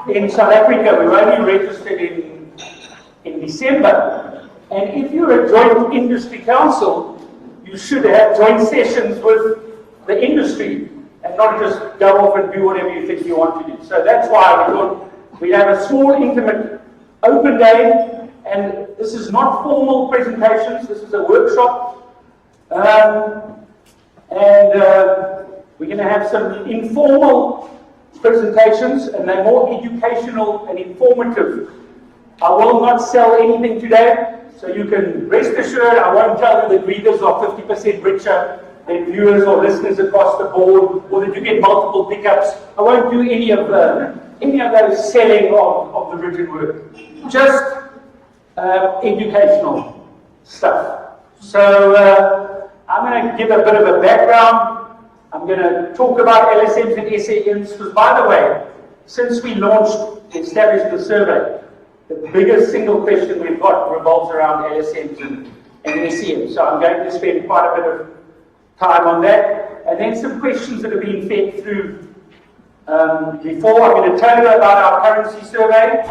in South Africa. We were only registered in December. And if you're a joint industry council, you should have joint sessions with the industry and not just go off and do whatever you think you want to do. So that's why we thought we'd have a small, intimate, open day. And this is not formal presentations, this is a workshop. We're going to have some informal presentations, and they're more educational and informative. I will not sell anything today, so you can rest assured I won't tell you that readers are 50% richer than viewers or listeners across the board, or that you get multiple pickups. I won't do any of those selling of the written word. Just educational stuff. So I'm going to give a bit of a background. I'm going to talk about LSMs and SAMs, because by the way, since we established the survey, the biggest single question we've got revolves around LSMs and SAMs. So I'm going to spend quite a bit of time on that. And then some questions that have been fed through before. I'm going to tell you about our currency survey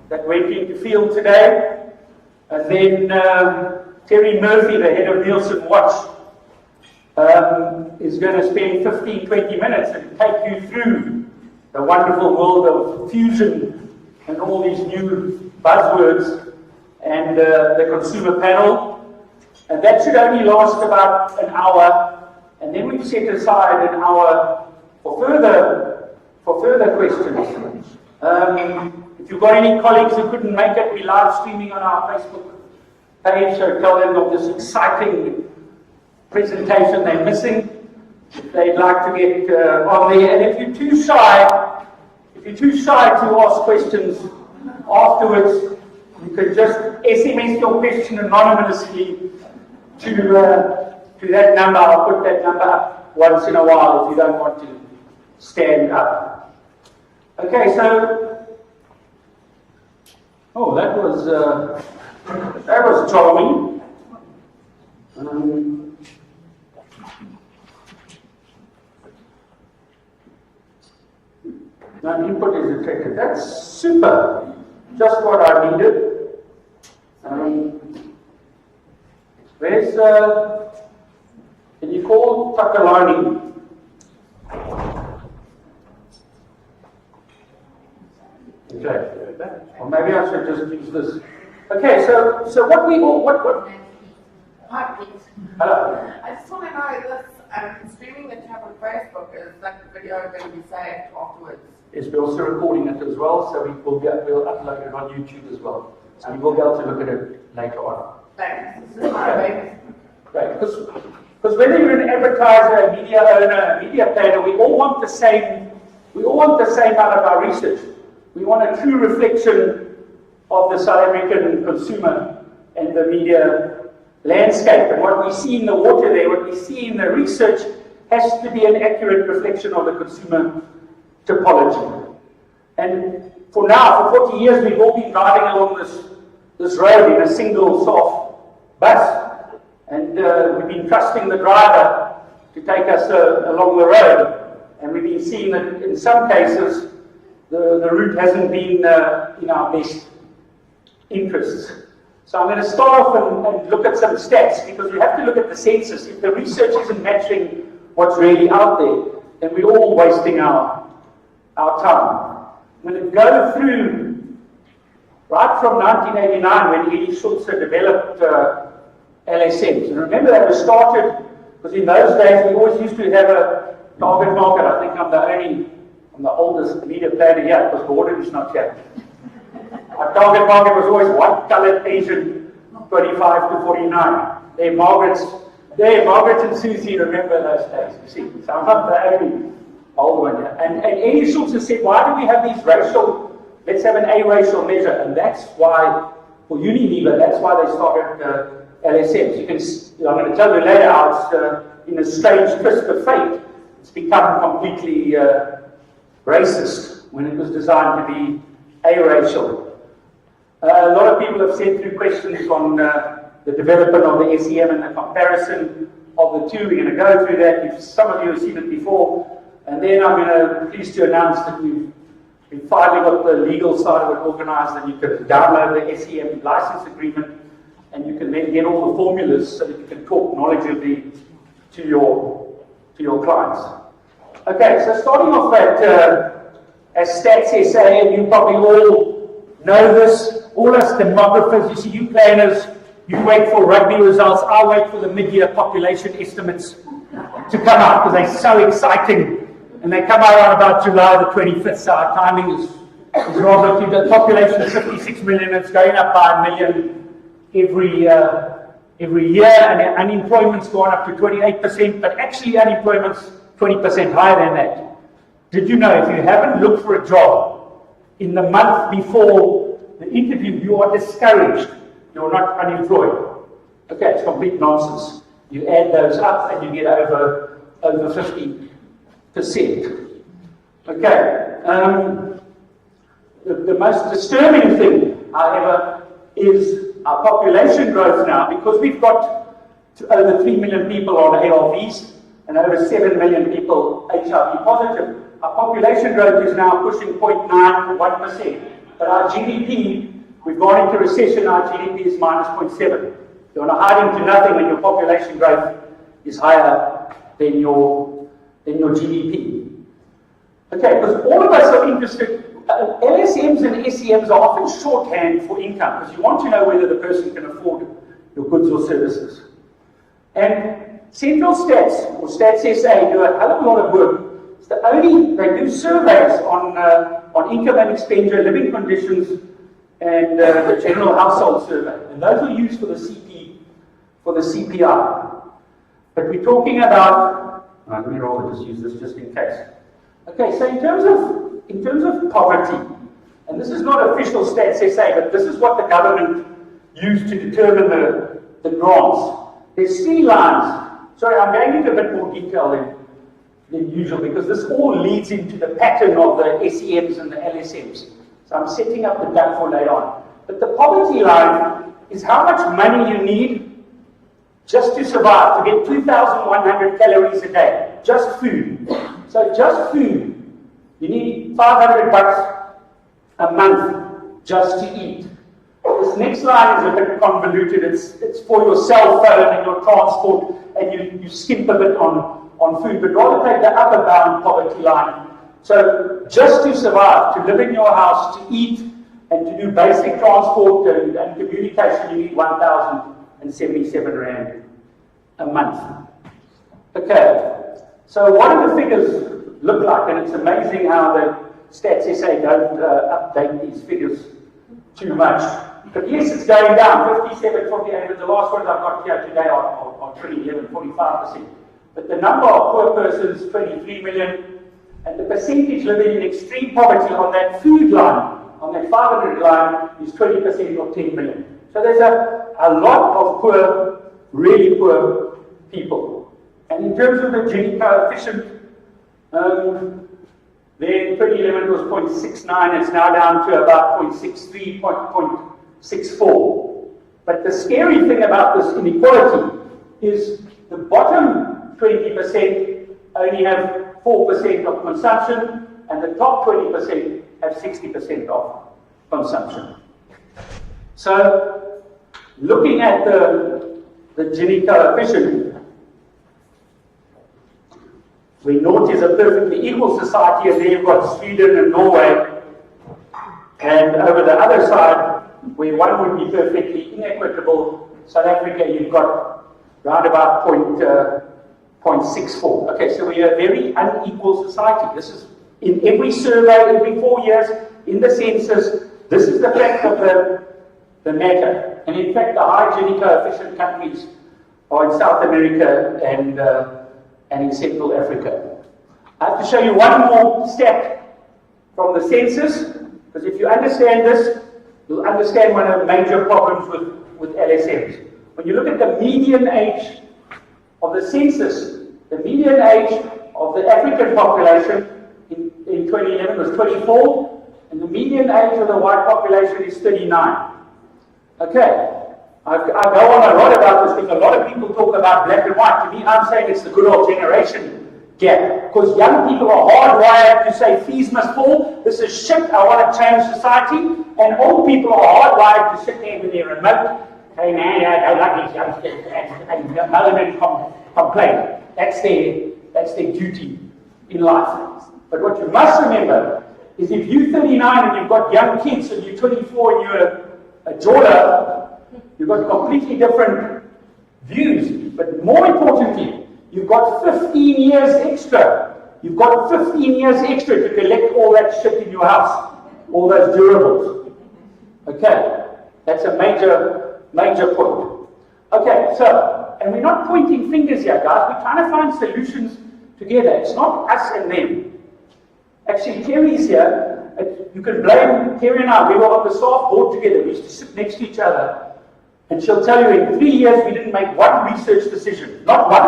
that went into field today. And then Terry Murphy, the head of Nielsen Watch, is going to spend 15-20 minutes and take you through the wonderful world of fusion and all these new buzzwords and the consumer panel. And that should only last about an hour, and then we've set aside an hour for further questions. If you've got any colleagues who couldn't make it, we're live streaming on our Facebook page, so tell them of this exciting presentation they're missing, if they'd like to get on there. And if you're too shy to ask questions afterwards, you can just SMS your question anonymously to that number. I'll put that number up once in a while if you don't want to stand up. Okay, so that was charming. Now input is detected. That's super. Just what I needed. Where's can you call Takalani? Okay. Or maybe I should just use this. Okay, so what Hi, Pete. Hello. I just want to know this streaming that you have on Facebook, is that video going to be saved afterwards? Yes, we're also recording it as well, so we'll upload it on YouTube as well. So you will be able to look at it later on. Thanks. This is my baby. Right, because whether you're an advertiser, a media owner, a media planner, we all want the same out of our research. We want a true reflection of the South African consumer and the media landscape. And what we see in the water there, what we see in the research, has to be an accurate reflection of the consumer topology. And for now, for 40 years, we've all been driving along this road in a single soft bus. And we've been trusting the driver to take us along the road. And we've been seeing that in some cases, the route hasn't been in our best interests. So I'm going to start off and look at some stats, because you have to look at the census. If the research isn't matching what's really out there, then we're all wasting our time. I'm going to go through right from 1989 when Eddie Schulze developed LSMs. And remember, that was started because in those days we always used to have a target market. I think I'm the oldest media planner here, because Gordon is not here. Our target market was always white-coloured Asian, 25 to 49. They're Margaret and Susie remember those days, you see. So I'm not the only old one here. And Eddie Schulze said, why do we have these let's have an A-racial measure. And that's why, for Unilever, that's why they started LSMs. I'm going to tell you later how it's, in a strange twist of fate, it's become completely racist when it was designed to be A-racial. A lot of people have sent through questions on the development of the SEM and the comparison of the two. We're going to go through that. Some of you have seen it before. And then I'm pleased to announce that we've we finally got the legal side of it organized, and you can download the SEM license agreement, and you can then get all the formulas so that you can talk knowledgeably to your clients. Okay, so starting off as Stats SA, and you probably all know this, all us demographers, you see, you planners, you wait for rugby results, I wait for the mid-year population estimates to come out because they're so exciting, and they come out on about July the 25th, so our timing is rather cute. The population is 56 million, it's going up by 1 million every year, and unemployment's gone up to 28%, but actually unemployment's 20% higher than that. Did you know if you haven't looked for a job in the month before the interview, you are discouraged, you're not unemployed? Okay, it's complete nonsense. You add those up and you get over 50%. Okay, the most disturbing thing, however, is our population growth now, because we've got over 3 million people on ARVs and over 7 million people HIV positive. Our population growth is now pushing 0.91%, but our GDP, we've gone into recession, our GDP is minus 0.7. You're not hiding to nothing when your population growth is higher than your GDP. Okay, because all of us are interested. LSMs and SEMs are often shorthand for income, because you want to know whether the person can afford your goods or services. And Central Stats, or Stats SA, do a hell of a lot of work. It's they do surveys on income and expenditure, living conditions, and the general household survey. And those are used for the CPI. But we're talking about, let me rather just use this just in case. Okay, so in terms of poverty, and this is not official Stats SA, but this is what the government used to determine the grants. There's 3 lines. Sorry, I'm going into a bit more detail than usual, because this all leads into the pattern of the SEMs and the LSMs. So I'm setting up the duck for later on. But the poverty line is how much money you need just to survive, to get 2,100 calories a day. Just food. So just food. You need $500 a month just to eat. This next line is a bit convoluted. It's for your cell phone and your transport, and you skimp a bit on food, but rather take the upper bound poverty line. So just to survive, to live in your house, to eat, and to do basic transport and communication, you need 1,077 Rand a month. Okay, so what do the figures look like? And it's amazing how the Stats SA don't update these figures too much. But yes, it's going down, 57, 48, but the last ones I've got here today are 2011, 45%. But the number of poor persons, 23 million, and the percentage living in extreme poverty on that food line, on that 500 line, is 20% of 10 million. So there's a lot of poor, really poor people. And in terms of the Gini coefficient, then 2011 was 0.69, it's now down to about 0.63, 0.64. But the scary thing about this inequality is the bottom 20% only have 4% of consumption, and the top 20% have 60% of consumption. So, looking at the Gini coefficient, where North is a perfectly equal society, and there you've got Sweden and Norway, and over the other side, where one would be perfectly inequitable, South Africa, you've got round about 0.64. Okay, so we are a very unequal society. This is in every survey, every 4 years, in the census, this is the fact of the matter. And in fact, the high Gini coefficient countries are in South America and in Central Africa. I have to show you one more stat from the census, because if you understand this, you'll understand one of the major problems with LSMs. When you look at the median age of the census, the median age of the African population in 2011 was 24, and the median age of the white population is 39. Okay, I go on a lot about this because a lot of people talk about black and white. To me, I'm saying it's the good old generation gap. Because young people are hardwired to say fees must fall, this is shit, I want to change society. And old people are hardwired to sit there with their remote, hey man, I don't like these youngsters, and moan and complain. That's their duty in life. But what you must remember is if you're 39 and you've got young kids and you're 24 and you're a jeweler, you've got completely different views. But more importantly, you've got 15 years extra. You've got 15 years extra to collect all that shit in your house, all those durables. Okay, that's a major point. Okay, so, and we're not pointing fingers here, guys. We're trying to find solutions together. It's not us and them. Actually, Terry's here. You can blame Terry and I. We were on the staff board together. We used to sit next to each other. And she'll tell you in 3 years we didn't make one research decision. Not one.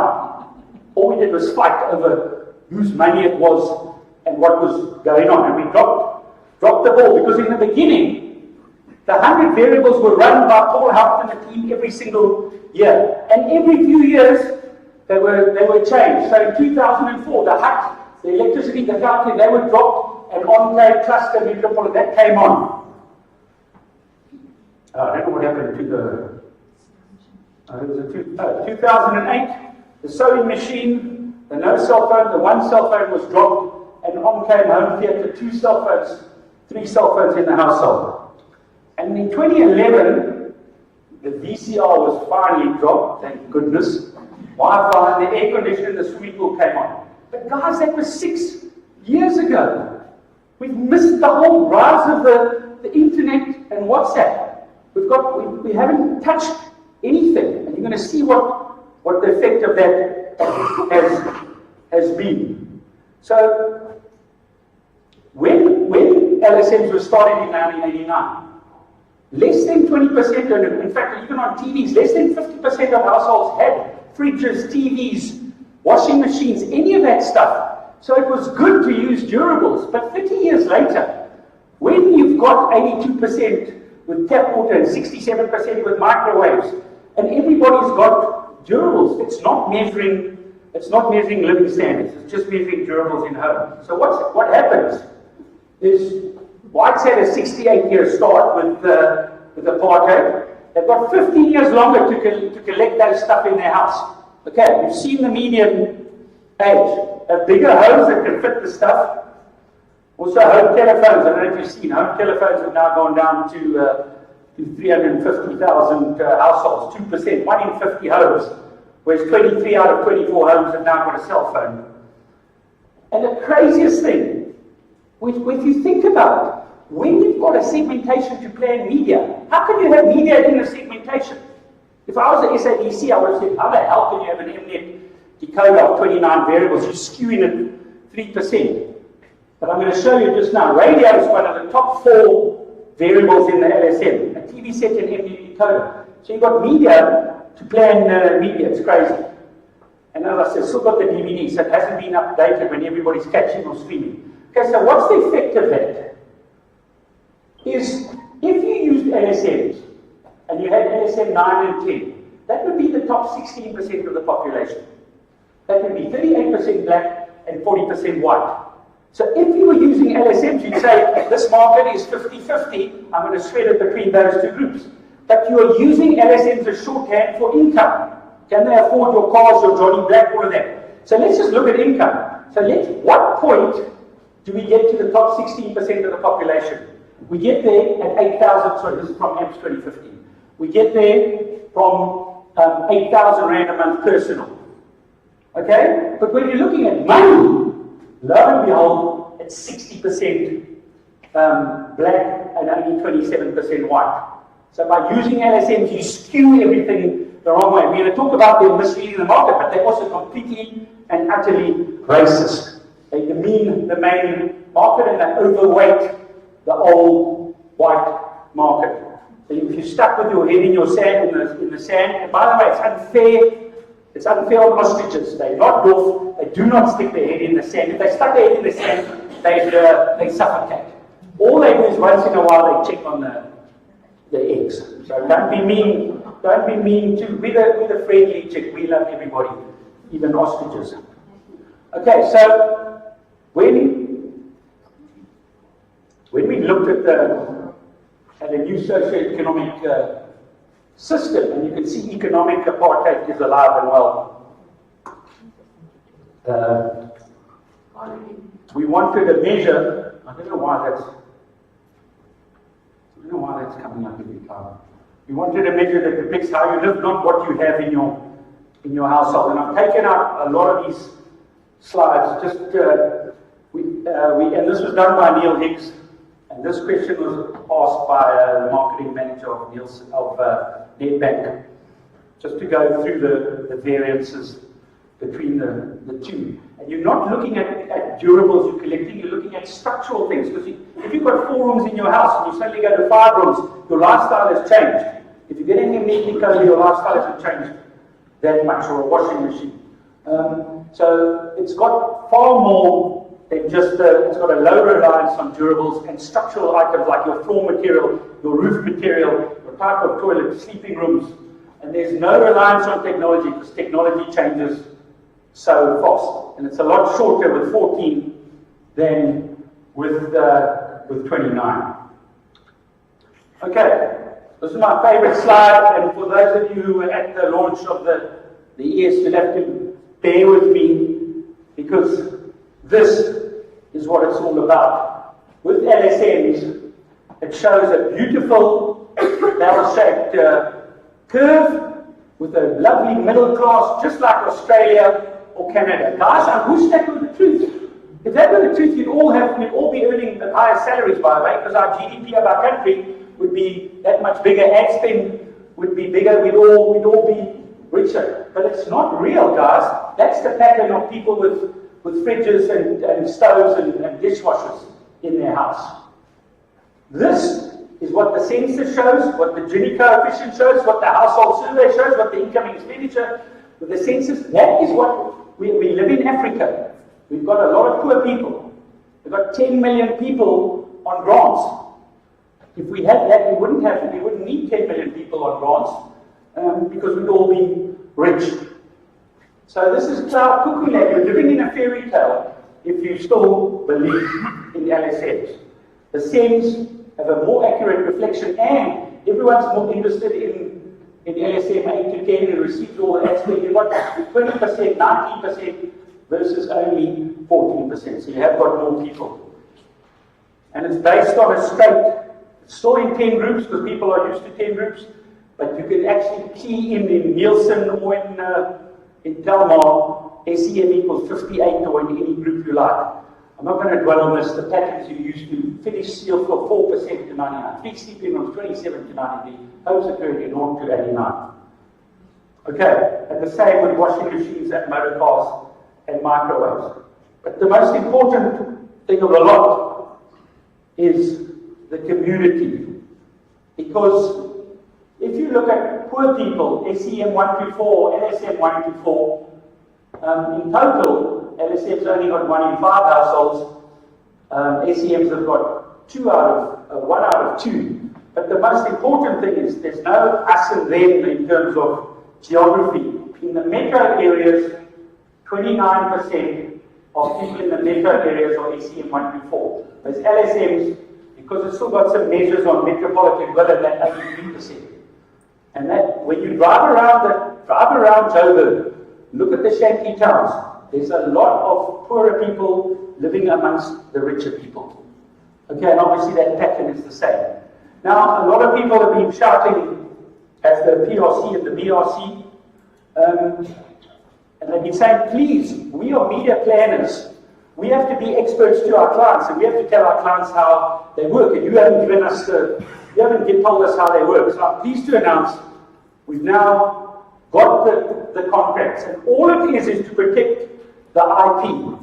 All we did was fight over whose money it was and what was going on. And we dropped the ball because in the beginning, the 100 variables were run by Paul Houpt and the team every single year. And every few years, they were changed. So in 2004, the HUT, the electricity, the calculation, they were dropped, and on-came cluster metropolitan, that came on. I don't know what happened to the 2008, the sewing machine, the no cell phone, the one cell phone was dropped, and on came home theatre, 2 cell phones, 3 cell phones in the household. And in 2011, the VCR was finally dropped, thank goodness. Wi-Fi and the air conditioner in the swimming pool came on. But guys, that was 6 years ago. We've missed the whole rise of the internet and WhatsApp. We haven't touched anything. And you're going to see what the effect of that has been. So, when LSMs were started in 1989, less than 20%, in fact, even on TVs, less than 50% of households had fridges, TVs, washing machines, any of that stuff. So it was good to use durables. But 30 years later, when you've got 82% with tap water and 67% with microwaves, and everybody's got durables, it's not measuring living standards, it's just measuring durables in home. So what happens is White's had a 68-year start with apartheid. They've got 15 years longer to collect that stuff in their house. Okay, you've seen the median age. Have bigger homes that can fit the stuff. Also home telephones, I don't know if you've seen, home telephones have now gone down to 350,000 households, 2%, 1 in 50 homes, whereas 23 out of 24 homes have now got a cell phone. And the craziest thing, if you think about it, when you've got a segmentation to plan media, how can you have media in a segmentation? If I was at SABC, I would have said, how the hell can you have an MNet decoder of 29 variables? You're skewing it 3%. But I'm going to show you just now. Radio is one of the top 4 variables in the LSM. A TV set and MNet decoder. So you've got media to plan media. It's crazy. And as I said, still got the DVD, so it hasn't been updated when everybody's catching or streaming. Okay, so what's the effect of that? Is if you used LSMs and you had LSM 9 and 10, that would be the top 16% of the population. That would be 38% black and 40% white. So if you were using LSMs, you'd say, this market is 50-50, I'm going to spread it between those 2 groups. But you are using LSMs as shorthand for income. Can they afford your cars, your Johnny Black, all of that? So let's just look at income. So what point do we get to the top 16% of the population? We get there at 8,000, sorry, this is from AMPS 2015. We get there from 8,000 Rand a month personal. Okay? But when you're looking at money, lo and behold, it's 60% black and only 27% white. So by using LSMs, you skew everything the wrong way. We're going to talk about them misleading the market, but they're also completely and utterly racist. They demean the main market and they overweight the old white market. So if you're stuck with your head in your sand, in the sand, and by the way, it's unfair. It's unfair on ostriches. They're not dwarf. They do not stick their head in the sand. If they stuck their head in the sand, they suffocate. All they do is once in a while they check on the eggs. So don't be mean. Don't be mean to. We're the friendly chick. We love everybody, even ostriches. Okay, so when we looked at a new socio-economic system, and you can see economic apartheid is alive and well. We wanted a measure. I don't know why that's coming up every time. We wanted a measure that depicts how you live, not what you have in your household. And I've taken out a lot of these slides. Just and this was done by Neil Higgs. And this question was asked by the marketing manager of Nedbank, just to go through the variances between the two. And you're not looking at durables you're collecting, you're looking at structural things. Because if you've got 4 rooms in your house and you suddenly go to 5 rooms, your lifestyle has changed. If you get anything neatly covered, your lifestyle hasn't changed that much, or a washing machine. So it's got far more than just it's got a low reliance on durables and structural items like your floor material, your roof material, your type of toilet, sleeping rooms. And there's no reliance on technology because technology changes so fast. And it's a lot shorter with 14 than with 29. Okay, this is my favorite slide, and for those of you who were at the launch of the ES, you'll have to bear with me because this is what it's all about. With LSMs, it shows a beautiful bell-shaped curve with a lovely middle class, just like Australia or Canada. Guys, I wish that were the truth. If that were the truth, we'd all be earning higher salaries, by the way, because our GDP of our country would be that much bigger, ad spend would be bigger, we'd all be richer. But it's not real, guys. That's the pattern of people with fridges and stoves and dishwashers in their house. This is what the census shows, what the Gini coefficient shows, what the household survey shows, what the income expenditure with the census. That is what we live in Africa. We've got a lot of poor people. We've got 10 million people on grants. If we had that, we wouldn't need 10 million people on grants because we'd all be rich. So this is cloud cuckoo land. You're living in a fairy tale if you still believe in LSMs. The SEMs have a more accurate reflection, and everyone's more interested in LSM 8 to 10 and receives all the aspects. You've got 20%, 19% versus only 14%. So you have got more people. And it's based on a state. It's still in 10 groups because people are used to 10 groups, but you can actually key in Nielsen or in Telmar, SEM equals 58 or in any group you like. I'm not going to dwell on this. The patterns you used to finish seal for 4% to 99. 3 sleeping rooms, 27 to 93. Home security, 0 to 89. Okay, and the same with washing machines and motor cars and microwaves. But the most important thing of the lot is the community. Because if you look at poor people, SEM 1 to 4, LSM 1 to 4, in total, LSM's only got 1 in 5 households. SEMs have got 1 out of 2. But the most important thing is there's no us and them in terms of geography. In the metro areas, 29% of people in the metro areas are SEM 1 to 4. Whereas LSMs, because it's still got some measures on metropolitan Villa, that only 3%. And that when you drive around Joburg, look at the shanty towns. There's a lot of poorer people living amongst the richer people. Okay, and obviously that pattern is the same. Now, a lot of people have been shouting at the PRC and the BRC, and they've been saying, please, we are media planners. We have to be experts to our clients, and we have to tell our clients how they work. And you haven't given us told us how they work. So I'm pleased to announce we've now got the contracts, and all it is to protect the IP.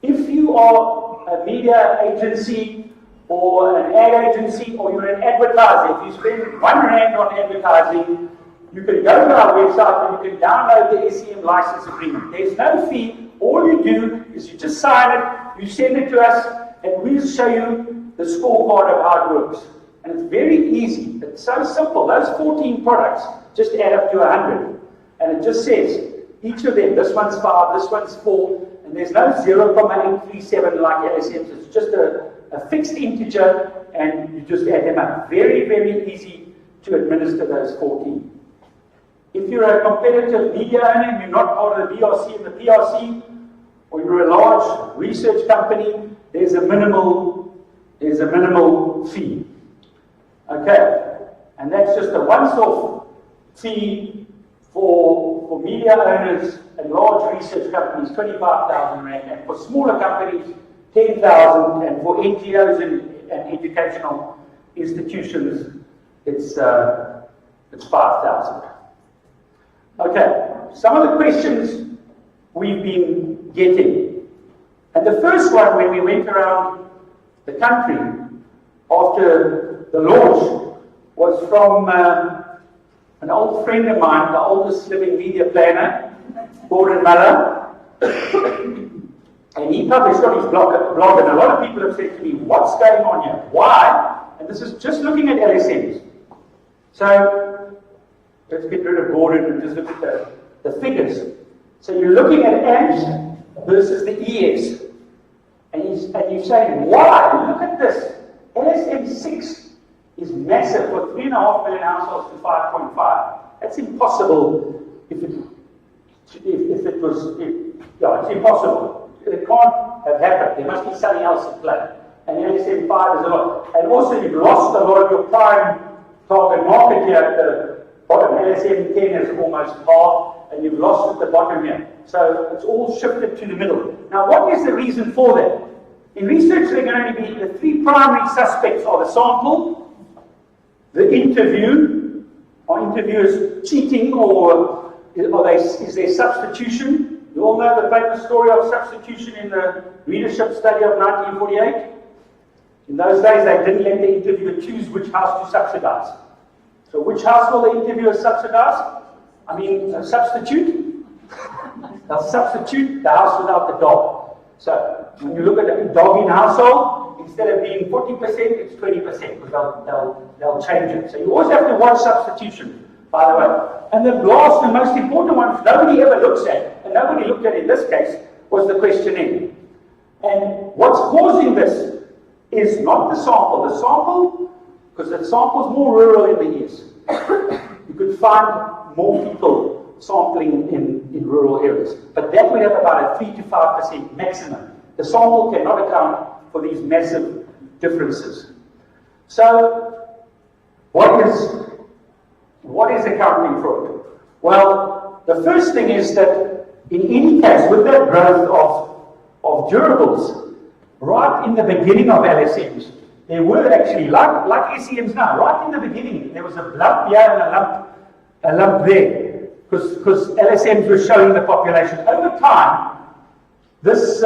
If you are a media agency or an ad agency or you're an advertiser, if you spend R1 on advertising, you can go to our website and you can download the SEM license agreement. There's no fee. All you do is you just sign it, you send it to us, and we'll show you the scorecard of how it works. And it's very easy. It's so simple. Those 14 products just add up to 100. And it just says, each of them, this one's 5, this one's 4, and there's no 0.837 like LSMs. It's just a fixed integer, and you just add them up. Very, very easy to administer those 14. If you're a competitive media owner and you're not part of the BRC and the PRC, or you're a large research company, there's a minimal fee. Okay, and that's just a once-off fee for media owners and large research companies, 25,000 Rand, and for smaller companies, 10,000, and for NGOs and educational institutions, it's 5,000. Okay, some of the questions we've been getting. And the first one, when we went around the country after the launch, was from an old friend of mine, the oldest living media planner, Gordon Muller. And he published on his blog, and a lot of people have said to me, what's going on here? Why? And this is just looking at LSMs. So, let's get rid of Gordon and just look at the figures. So you're looking at AMPS versus the ES. And you're saying, why? Look at this. LSM 6 is massive for 3.5 million households to 5.5. That's impossible if it was, it's impossible. It can't have happened. There must be something else at play. And LSM 5 is a lot. And also you've lost a lot of your prime target market here at the bottom. LSM 10 is almost half, and you've lost at the bottom here. So it's all shifted to the middle. Now what is the reason for that? In research, there can only be the three primary suspects are the sample, the interview, are interviewers cheating, or is there substitution? You all know the famous story of substitution in the readership study of 1948. In those days, they didn't let the interviewer choose which house to subsidize. So which house will the interviewer subsidize? Substitute? They'll substitute the house without the dog. So when you look at a dog in household, instead of being 40%, it's 20%, because they'll change it. So you always have to watch substitution, by the way. And the last and most important one, which nobody ever looks at, and nobody looked at in this case, was the questionnaire. And what's causing this is not the sample. The sample, because the sample is more rural in the east. You could find more people sampling in rural areas. But that would have about a 3 to 5% maximum. The sample cannot account for these massive differences. So, what is accounting for it? Well, the first thing is that in any case, with that growth of durables, right in the beginning of LSMs, there were actually, like SEMs now, right in the beginning, there was a lump here and a lump there, because LSMs were showing the population. Over time, this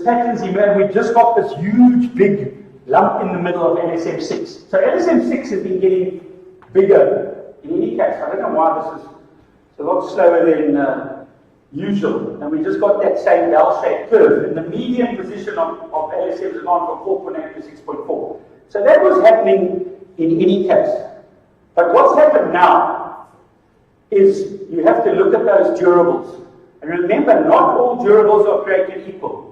pattern's emerged. We just got this huge, big lump in the middle of LSM 6. So LSM 6 has been getting bigger in any case. I don't know why this is a lot slower than usual. And we just got that same bell-shaped curve. And the median position of LSM has gone from 4.8 to 6.4. So that was happening in any case. But what's happened now is you have to look at those durables. And remember, not all durables are created equal.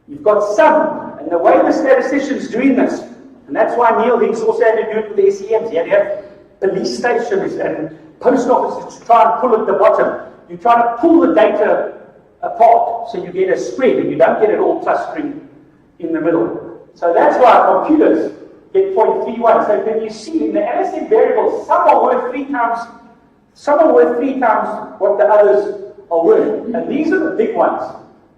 You've got some, and the way the statistician's doing this, and that's why Neil Higgs also had to do it with the SEMs. He had to have police stations and post offices to try and pull at the bottom. You try to pull the data apart so you get a spread, and you don't get it all clustering in the middle. So that's why computers get 0.31. So can you see in the LSM variables, some are worth 3 times what the others are worth. And these are the big ones.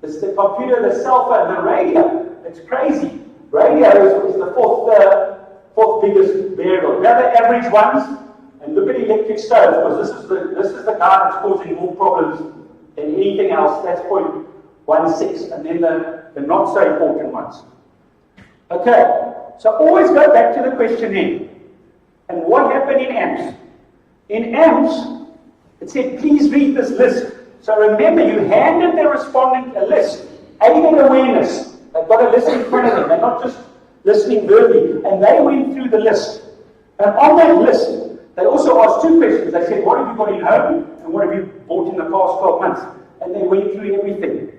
It's the computer, the cell phone, the radio. It's crazy. Radio is the fourth biggest variable. Now the average ones, and look at electric stove, because this is the guy that's causing more problems than anything else. That's 0.16. And then the not so important ones. Okay, so always go back to the questionnaire. And what happened in AMPS? In AMPS, it said, please read this list. So remember, you handed the respondent a list, aided awareness. They've got a list in front of them. They're not just listening verbally. And they went through the list. And on that list, they also asked 2 questions. They said, what have you got in home? And what have you bought in the past 12 months? and they went through everything.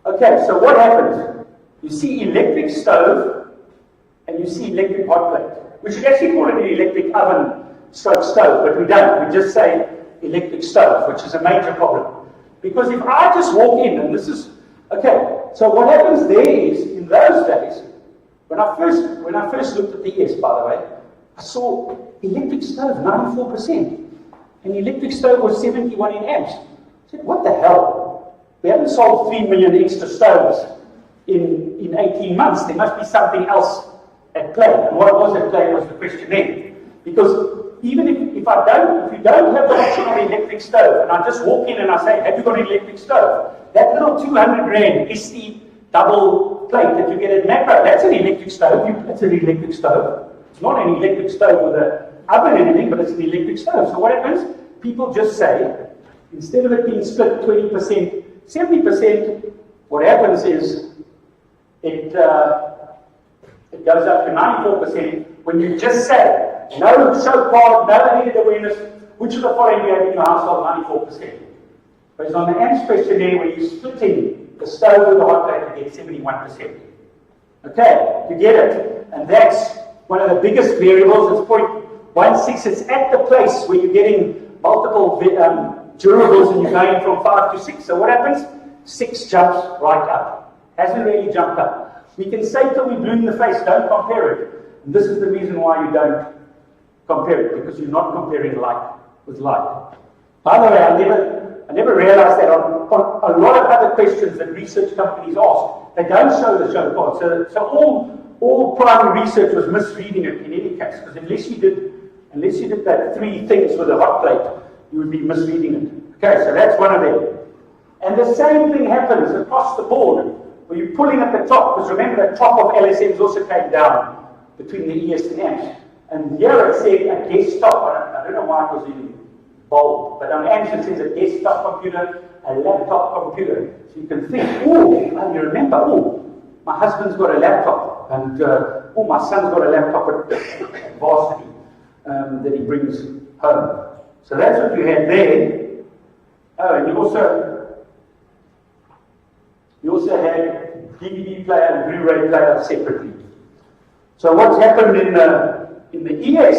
Okay, so what happens? You see electric stove and you see electric hot plate. We should actually call it an electric oven stroke stove, but we don't. We just say electric stove, which is a major problem. Because if I just walk in, and this is, okay, so what happens there is, in those days, when I first looked at the ES, by the way, I saw electric stove, 94%. And electric stove was 71 in amps. I said, what the hell? We haven't sold 3 million extra stoves in 18 months. There must be something else at play. And what was at play was the questionnaire. Because even if you don't have the option of an electric stove, and I just walk in and I say, have you got an electric stove? That little 200 rand SE double plate that you get at Macro, that's an electric stove. That's an electric stove. It's not an electric stove with an oven and anything, but it's an electric stove. So what happens? People just say, instead of it being split 20%, 70%, what happens is it goes up to 94% when you just say, no show card, no needed awareness, which of the following do you have in your household? 94%. Whereas on the AMS questionnaire, where you're splitting the stove with the hot plate, you get 71%. Okay, you get it. And that's one of the biggest variables. It's 0.16. It's at the place where you're getting multiple durables and you're going from 5 to 6. So what happens? 6 jumps right up. Hasn't really jumped up. We can say till we're blue in the face, don't compare it. And this is the reason why you don't compare it, because you're not comparing like with like. By the way, I never realized that on a lot of other questions that research companies ask, they don't show the show card. So all primary research was misreading it in any case, because unless you did that 3 things with a hot plate, you would be misreading it. Okay, so that's one of them. And the same thing happens across the board, where you're pulling at the top, because remember the top of LSMs also came down between the ES and AMS. And here it said a desktop, I don't know why it was in bold, but on AMS it says a desktop computer, a laptop computer. So you can think, you remember, my husband's got a laptop, and my son's got a laptop at varsity that he brings home. So that's what you had there. Oh, and you also had DVD player and Blu-ray player separately. So what's happened in the ES,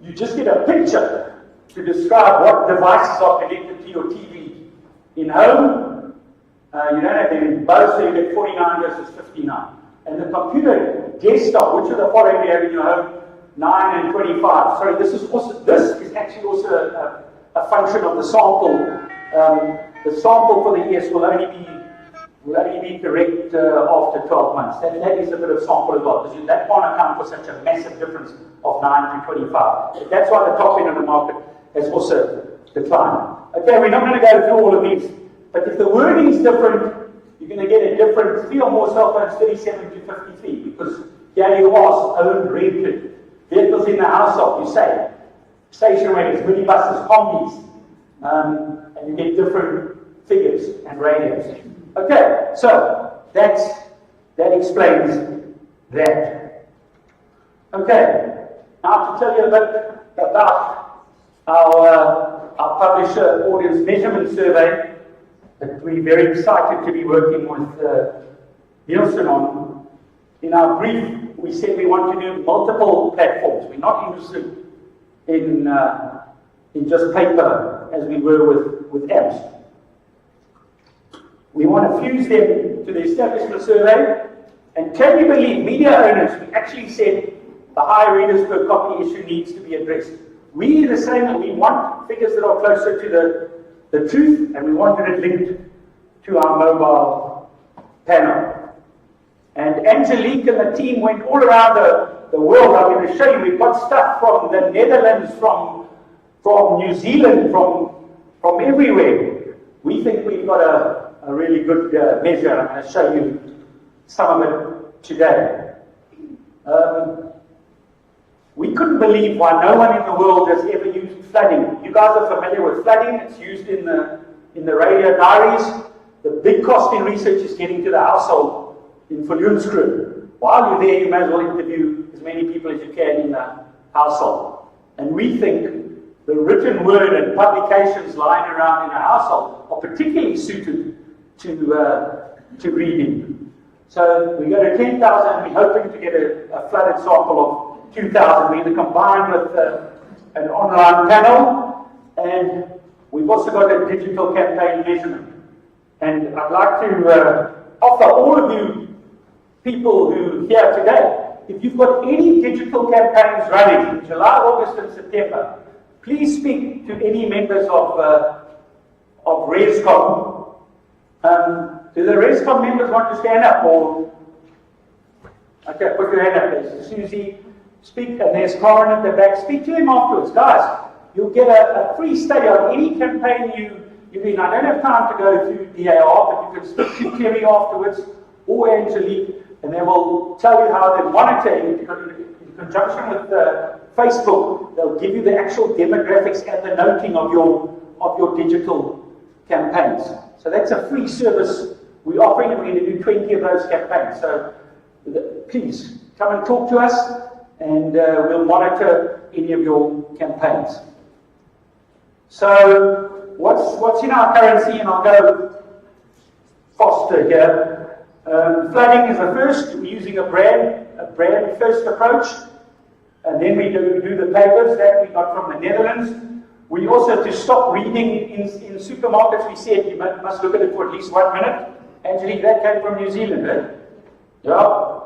you just get a picture to describe what devices are connected to your TV. In home, you don't have them in both, so you get 49 versus 59. And the computer desktop, which are the following you have in your home? 9 and 25. Sorry, this is actually also a function of the sample. The sample for the ES will only be correct after 12 months. That is a bit of sample as well, because that can't account for such a massive difference of 9 to 25. That's why the top end of the market has also declined. Okay, we're not going to go through all of these, but if the wording is different, you're going to get a different 3 or more cell phones, 37 to 53, because here you ask, owned, rented, vehicles in the household, you say, station wagons, minibuses, combis, and you get different figures and radios. Okay, so that explains that. Okay, now to tell you a bit about our publisher audience measurement survey that we're very excited to be working with Nielsen on. In our brief, we said we want to do multiple platforms. We're not interested in just paper as we were with apps. We want to fuse them to the establishment survey. And can you believe, media owners, we actually said the high readers per copy issue needs to be addressed. We the same, we want figures that are closer to the truth, and we wanted it linked to our mobile panel. And Angelique and the team went all around the world. I'm going to show you, we've got stuff from the Netherlands, from New Zealand, from everywhere. We think we've got a really good measure. I'm going to show you some of it today. We couldn't believe why no one in the world has ever used flooding. You guys are familiar with flooding. It's used in the radio diaries. The big cost in research is getting to the household in Viljoenskroon. While you're there, you may as well interview as many people as you can in the household. And we think the written word and publications lying around in a household are particularly suited to reading. So we go to 10,000, we're hoping to get a flooded sample of 2,000. We either combine with an online panel, and we've also got a digital campaign measurement. And I'd like to offer all of you people who are here today, if you've got any digital campaigns running in July, August, and September, please speak to any members of ResCom. Do the ResCom members want to stand up? Or okay, put your hand up. There's Susie. Speak, and there's Karen at the back. Speak to him afterwards, guys. You'll get a free study on any campaign you mean. I don't have time to go through DAR, but you can speak to Kerry afterwards or Angelique, and they will tell you how they monitor in conjunction with Facebook. They'll give you the actual demographics and the noting of your digital campaigns. So that's a free service we're offering, and we're going to do 20 of those campaigns. So please come and talk to us, and we'll monitor any of your campaigns. So what's in our currency, and I'll go faster here. Flooding is the first. We're using a brand first approach, and then we do the papers that we got from the Netherlands. We also, to stop reading in supermarkets, we said you must look at it for at least 1 minute. Angelique, that came from New Zealand, right? Yeah.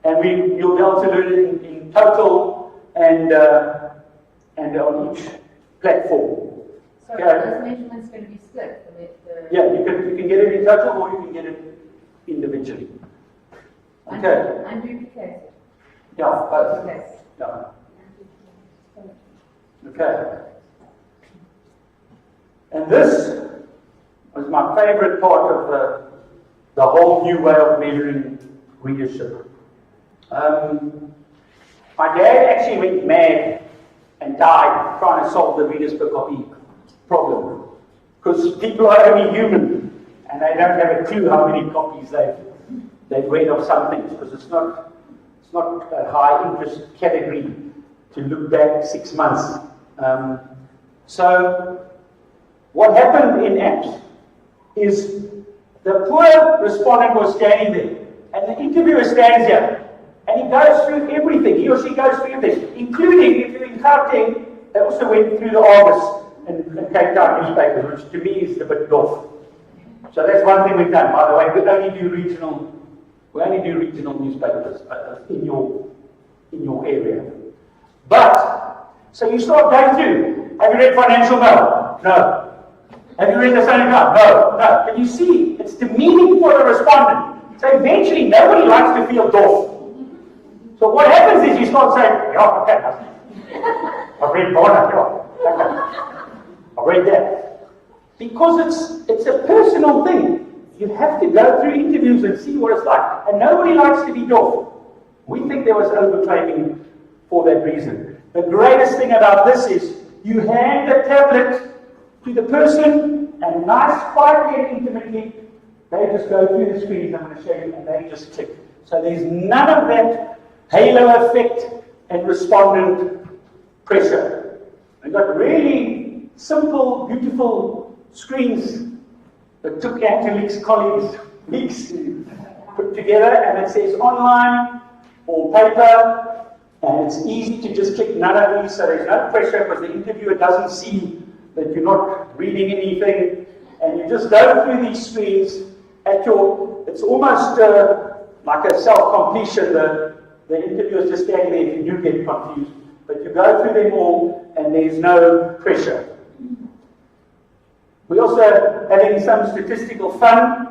And you'll be able to learn it in total and on each platform. So those measurements going to be split? Yeah, you can get it in total, or you can get it individually. Okay. Unduplicated? Yeah, both. Okay. Yeah. Okay. And this was my favorite part of the whole new way of measuring readership. My dad actually went mad and died trying to solve the readers per copy problem, because people are only human and they don't have a clue how many copies they've read of something, because it's not a high interest category to look back 6 months. So what happened in apps is the poor respondent was standing there, and the interviewer stands here, and he goes through everything. He or she goes through everything, including, if you're in Gauteng, they also went through the Argus and Cape Town newspapers, which to me is a bit off. So that's one thing we've done, by the way. We only do regional newspapers in your area. But so you start going through. Have you read Financial Mail? No. Have you read the Sunday Times? No. No. Can you see? It's demeaning for the respondent. So eventually, nobody likes to feel doff. So what happens is you start saying, yeah, okay, I've read Bonner, yeah, okay. I've read that. Because it's a personal thing. You have to go through interviews and see what it's like. And nobody likes to be doff. We think there was overclaiming for that reason. The greatest thing about this is you hand the tablet to the person, and nice, quietly and intimately, they just go through the screens I'm going to show you, and they just click. So there's none of that halo effect and respondent pressure. We've got really simple, beautiful screens that took Angelique's colleagues weeks to put together, and it says online or paper, and it's easy to just click none of these, so there's no pressure because the interviewer doesn't see that you're not reading anything, and you just go through these screens at it's almost like a self-completion. The interviewer is just standing there if you do get confused, but you go through them all and there's no pressure. We also, having some statistical fun,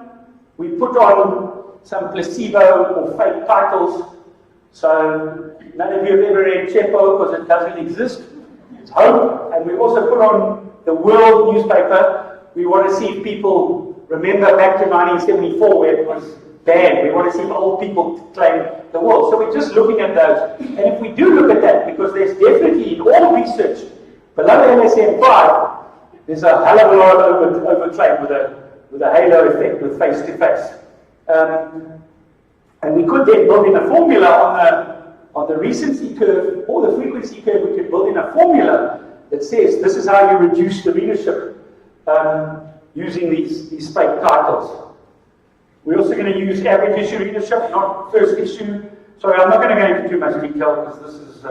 we put on some placebo or fake titles. So none of you have ever read Chepo because it doesn't exist. It's hope. And we also put on the World newspaper. We want to see if people remember back to 1974 where it was banned. We want to see if old people claim the world. So we're just looking at those. And if we do look at that, because there's definitely in all research below LSM 5, there's a hell of a lot of overclaim with a halo effect with face-to-face. And we could then build in a formula on the recency curve or the frequency curve. We could build in a formula that says this is how you reduce the readership using these fake titles. We're also going to use average issue readership, not first issue. Sorry, I'm not going to go into too much detail because this is,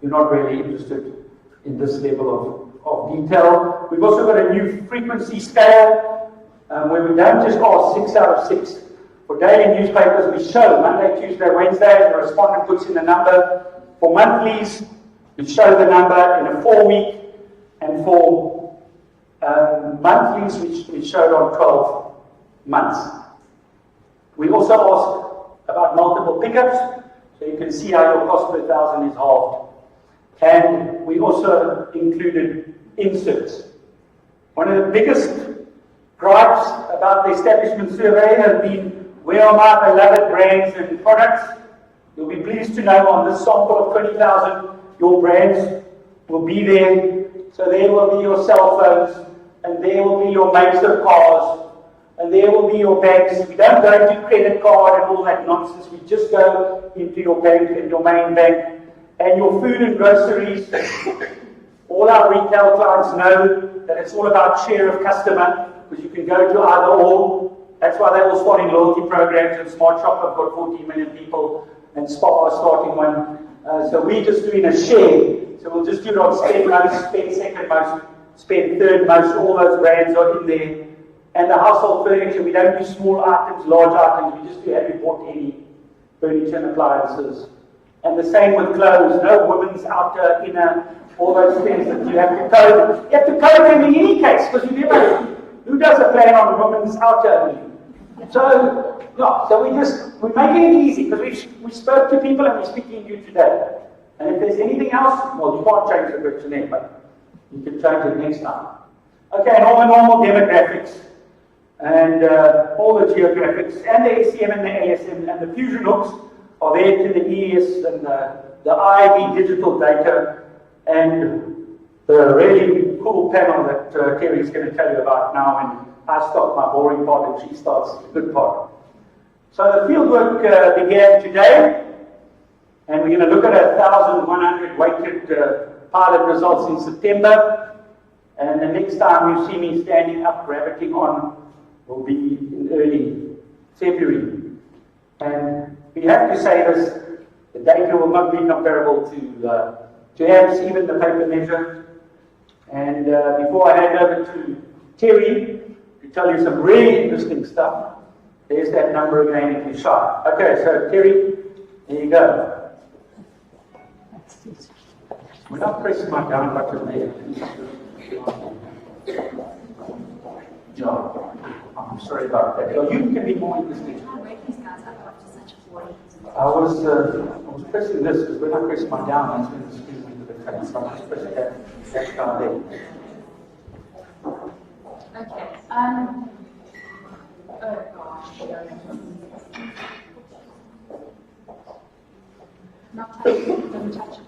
you're not really interested in this level of detail. We've also got a new frequency scale where we don't just ask 6 out of 6. For daily newspapers, we show Monday, Tuesday, Wednesday, and the respondent puts in the number. For monthlies, we show the number in a 4-week, and for monthlies, we showed on 12 months. We also ask about multiple pickups, so you can see how your cost per thousand is halved. And we also included inserts. One of the biggest gripes about the establishment survey has been, where are my beloved brands and products? You'll be pleased to know on this sample of 20,000, your brands will be there. So there will be your cell phones, and there will be your makes of cars, and there will be your banks. We don't go into credit card and all that nonsense. We just go into your bank and your main bank. And your food and groceries. All our retail clients know that it's all about share of customer, because you can go to either or. That's why they're all starting loyalty programs, and Smart Shop have got 14 million people, and Spot are starting one. So we're just doing a share. So we'll just do it on spend most, spend second most, spend third most. All those brands are in there. And the household furniture, we don't do small items, large items. We just do have you bought any furniture and appliances. And the same with clothes. No women's outer, inner, all those things that you have to code. You have to code them in any case, because you never, who does a plan on women's outer only? So, yeah, so we're making it easy, because we spoke to people and we're speaking to you today. And if there's anything else, well, you can't change the questionnaire, but you can change it next time. Okay, and all the normal demographics, and all the geographics, and the SCM and the ASM, and the fusion hooks are there to the ES and the IIB digital data, and the really cool panel that Terry's going to tell you about now, and I stop my boring part and she starts the good part. So the fieldwork began today, and we're going to look at 1,100 weighted pilot results in September, and the next time you see me standing up rabbiting on will be in early February. And we have to say this, the data will not be comparable to AMS, even the paper measure. And before I hand over to Terry to tell you some really interesting stuff, there's that number again if you're shy. Okay, so Terry, there you go. We're not pressing my down button there. No, I'm sorry about that. So you can be more interesting. I was pressing this, because when I press my down, that's when the screen went to the front. So I just press that down there. Okay. Oh gosh. Not touch it. Don't touch it.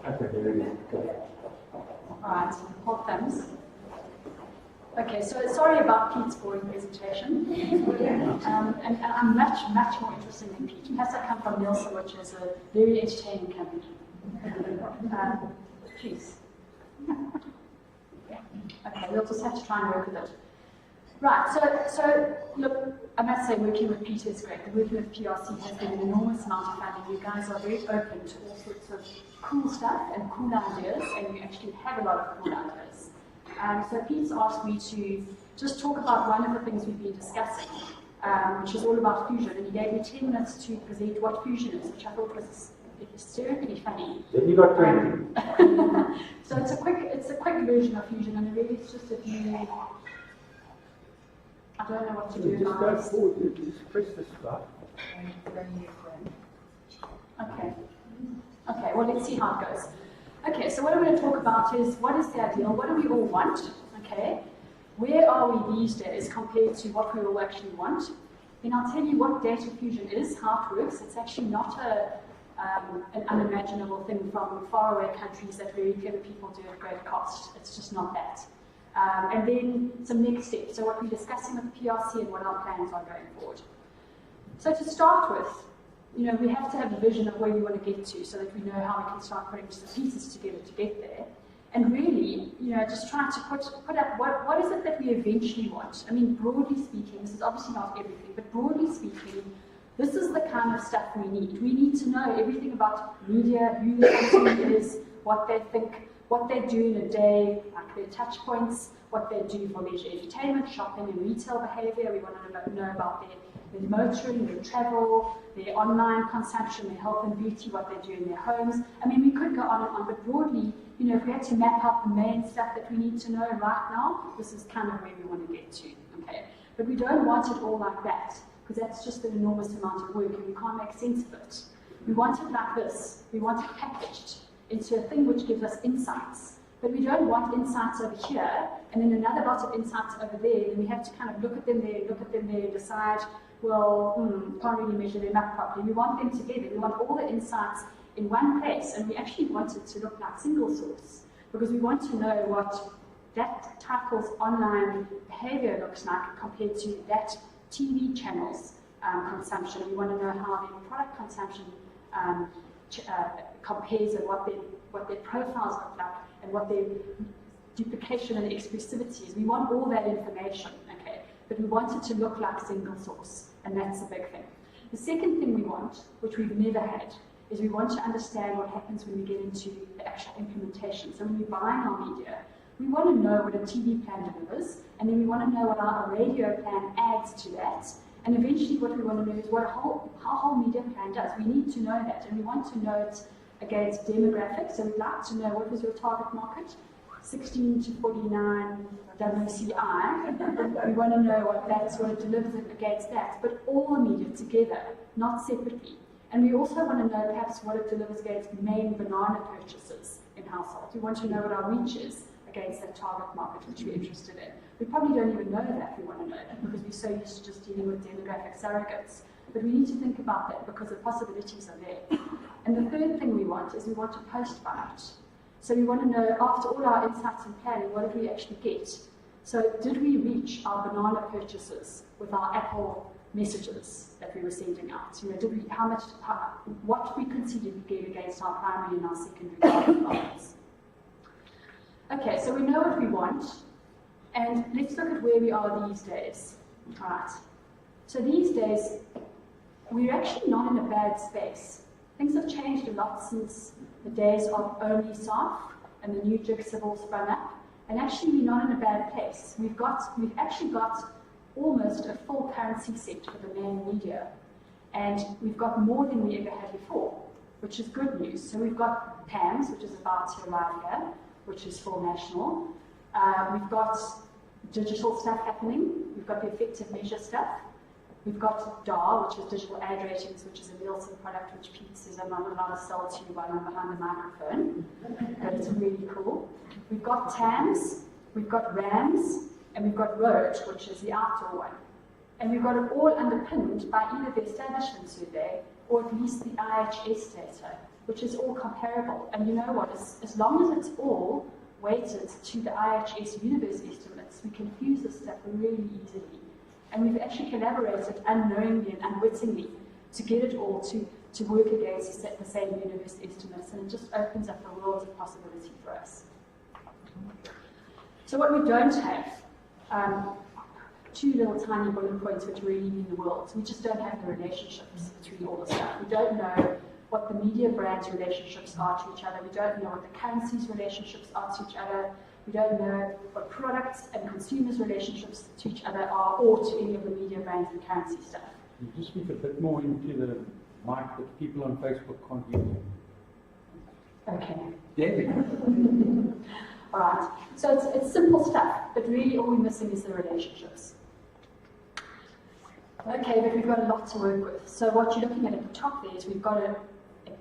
Okay, there it is. Okay. Alright, hold thumbs. Okay, so sorry about Pete's boring presentation. And I'm much more interested in Pete. Plus I come from Nielsen, which is a very entertaining company. Please. Okay, we'll just have to try and work with it. Right, so look, I must say working with Peter is great. Working with PRC has been an enormous amount of fun, and you guys are very open to all sorts of cool stuff and cool ideas, and you actually have a lot of cool ideas. So Pete's asked me to just talk about one of the things we've been discussing, which is all about fusion, and he gave me 10 minutes to present what fusion is, which I thought was hysterically funny. Then you got 20. So it's a quick version of fusion, and really it's just a few. I don't know what to do. Just go forward, just press this button. Okay, well, let's see how it goes. Okay, so what I'm going to talk about is what is the ideal, what do we all want, okay? Where are we these days compared to what we all actually want? Then I'll tell you what data fusion is, how it works. It's actually not an unimaginable thing from faraway countries that very clever people do at great cost. It's just not that. And then some next steps, so what we're discussing with PRC and what our plans are going forward. So to start with, you know, we have to have a vision of where we want to get to so that we know how we can start putting the pieces together to get there. And really, just try to put up what is it that we eventually want. I mean, broadly speaking, this is obviously not everything, but broadly speaking, this is the kind of stuff we need. We need to know everything about media, who the consumer is, what they think, what they do in a day, like their touch points, what they do for leisure entertainment, shopping and retail behavior. We want to know about their motoring, their travel, their online consumption, their health and beauty, what they do in their homes. I mean, we could go on and on, but broadly, if we had to map out the main stuff that we need to know right now, this is kind of where we want to get to, okay? But we don't want it all like that, because that's just an enormous amount of work and we can't make sense of it. We want it like this. We want it packaged into a thing which gives us insights. But we don't want insights over here and then another lot of insights over there, and we have to kind of look at them there, and decide, well, can't really measure them up properly. We want them together. We want all the insights in one place, and we actually want it to look like single source, because we want to know what that title's online behavior looks like compared to that TV channel's consumption. We want to know how their product consumption compares and what their profiles look like and what their duplication and exclusivity is. We want all that information, okay? But we want it to look like single source, and that's the big thing. The second thing we want, which we've never had, is we want to understand what happens when we get into the actual implementation. So when we're buying our media, we want to know what a TV plan delivers, and then we want to know what our radio plan adds to that. And eventually what we want to know is how a whole media plan does. We need to know that, and we want to know it against demographics. So we'd like to know what was your target market, 16 to 49 WCI. We want to know what it delivers against that, but all the media together, not separately. And we also want to know perhaps what it delivers against main banana purchases in households. We want to know what our reach is against that target market which we're interested in. We probably don't even know that we want to know that because we're so used to just dealing with demographic surrogates. But we need to think about that because the possibilities are there. And the third thing we want is we want to post-buy it. So we want to know, after all our insights and planning, what did we actually get? So did we reach our banana purchases with our Apple messages that we were sending out? What we considered we get against our primary and our secondary target markets? Okay, so we know what we want, and let's look at where we are these days. All right. So these days, we're actually not in a bad space. Things have changed a lot since the days of only SARF and the new jigs have all sprung up, and actually we're not in a bad place. We've actually got almost a full currency set for the main media, and we've got more than we ever had before, which is good news. So we've got PAMS, which is about to arrive here, which is full national. We've got digital stuff happening. We've got the effective measure stuff. We've got DAR, which is digital ad ratings, which is a Nielsen product which Pete says I'm not allowed to sell to you while I'm behind the microphone, but it's really cool. We've got TAMS, we've got RAMS, and we've got Road, which is the outdoor one. And we've got it all underpinned by either the establishment survey or at least the IHS data, which is all comparable. And you know what, as long as it's all weighted to the IHS universe estimates, we can fuse this stuff really easily. And we've actually collaborated unknowingly and unwittingly to get it all to work against the same universe estimates, and it just opens up a world of possibility for us. So what we don't have, two little tiny bullet points which really mean the world. We just don't have the relationships between all the stuff. We don't know what the media brands' relationships are to each other. We don't know what the currencies' relationships are to each other. We don't know what products and consumers' relationships to each other are, or to any of the media brands and currency stuff. You just speak a bit more into the mic that people on Facebook can't hear you. Okay. There we go. All right. So it's simple stuff, but really all we're missing is the relationships. Okay, but we've got a lot to work with. So what you're looking at the top there is we've got a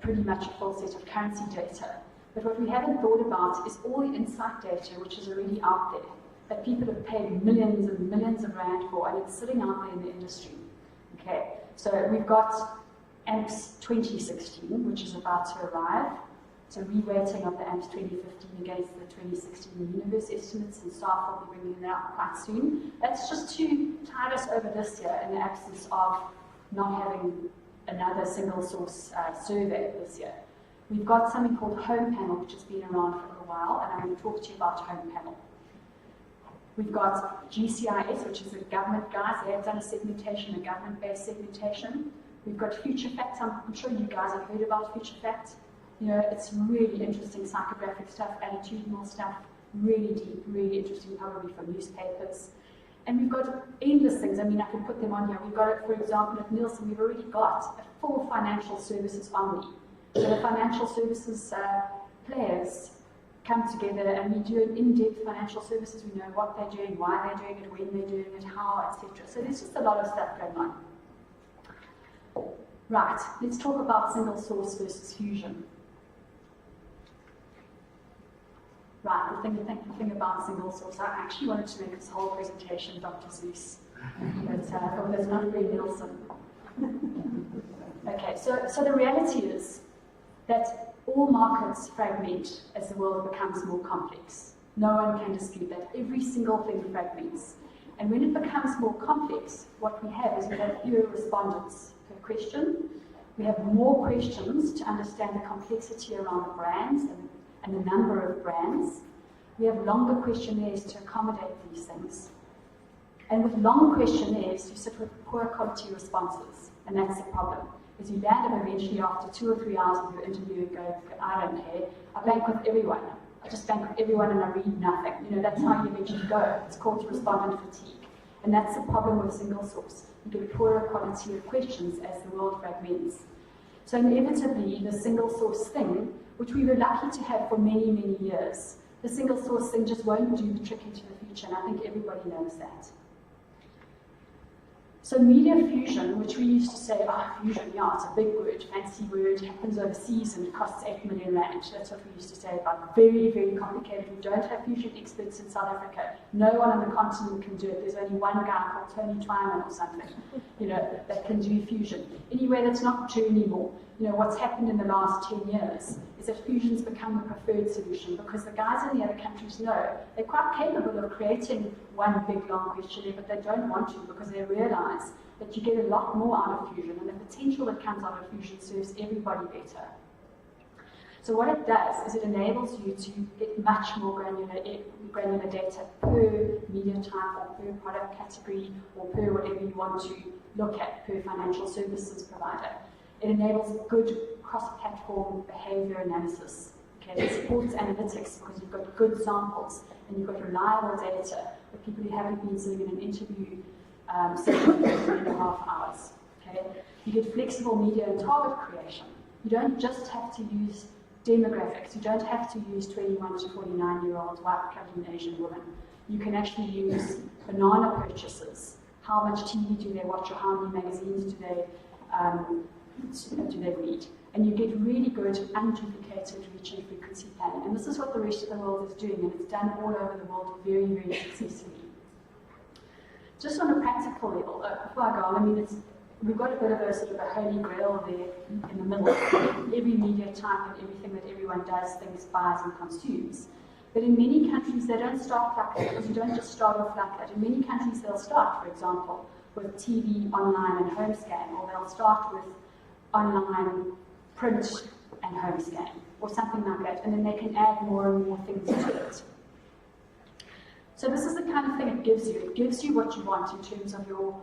pretty much a full set of currency data. But what we haven't thought about is all the insight data which is already out there, that people have paid millions and millions of rand for, and it's sitting out there in the industry. Okay, so we've got AMPS 2016, which is about to arrive. It's a re-weighting of the AMPS 2015 against the 2016 universe estimates, and staff will be bringing that out quite soon. That's just to tide us over this year in the absence of not having another single source survey this year. We've got something called Home Panel, which has been around for a while, and I'm going to talk to you about Home Panel. We've got GCIS, which is a government guys. They've done a segmentation, a government-based segmentation. We've got Future Facts. I'm sure you guys have heard about Future Facts. You know, it's really interesting psychographic stuff, attitudinal stuff, really deep, really interesting, probably from newspapers. And we've got endless things. I mean, I can put them on here. We've got, for example, at Nielsen, we've already got a full financial services omni. So the financial services players come together and we do an in-depth financial services. We know what they're doing, why they're doing it, when they're doing it, how, etc. So there's just a lot of stuff going on. Right, let's talk about single source versus fusion. Right, the thing about single source, I actually wanted to make this whole presentation Dr. Seuss, but I thought that's not very Nielsen. Okay, so the reality is that all markets fragment as the world becomes more complex. No one can dispute that. Every single thing fragments. And when it becomes more complex, what we have is we have fewer respondents per question. We have more questions to understand the complexity around the brands and the number of brands. We have longer questionnaires to accommodate these things. And with long questionnaires, you sit with poor quality responses, and that's the problem. Is you land them eventually after 2 or 3 hours of your interview and go, I don't care, I bank with everyone. I just bank with everyone and I read nothing. You know, that's how you eventually go. It's called respondent fatigue. And that's the problem with single source. You get poorer quality of questions as the world fragments. So inevitably, the single source thing, which we were lucky to have for many, many years, the single source thing just won't do the trick into the future, and I think everybody knows that. So media fusion, which we used to say, fusion, yeah, it's a big word, fancy word, happens overseas and it costs 8 million rand. That's what we used to say about very, very complicated. We don't have fusion experts in South Africa. No one on the continent can do it. There's only one guy called Tony Twyman or something, you know, that can do fusion. Anyway, that's not true anymore. You know, what's happened in the last 10 years is that fusion's become the preferred solution because the guys in the other countries know they're quite capable of creating one big long questionnaire, but they don't want to because they realize that you get a lot more out of fusion and the potential that comes out of fusion serves everybody better. So what it does is it enables you to get much more granular data per media type or per product category or per whatever you want to look at per financial services provider. It enables good cross-platform behavior analysis. Okay, it supports analytics because you've got good samples and you've got reliable data for people who haven't been sitting in an interview session for 3.5 hours. Okay, you get flexible media and target creation. You don't just have to use demographics. You don't have to use 21 to 49-year-old white Asian women. You can actually use banana purchases. How much TV do they watch or how many magazines do they read? And you get really good unduplicated reach and frequency planning. And this is what the rest of the world is doing, and it's done all over the world very, very successfully. Just on a practical level, before I go on, I mean, we've got a bit of a sort of a holy grail there in the middle. Every media type and everything that everyone does, thinks, buys and consumes. But in many countries, they don't start like that, because you don't just start off like that. In many countries, they'll start, for example, with TV, online, and home scan, or they'll start with online, print, and home scan, or something like that, and then they can add more and more things to it. So this is the kind of thing it gives you. It gives you what you want in terms of your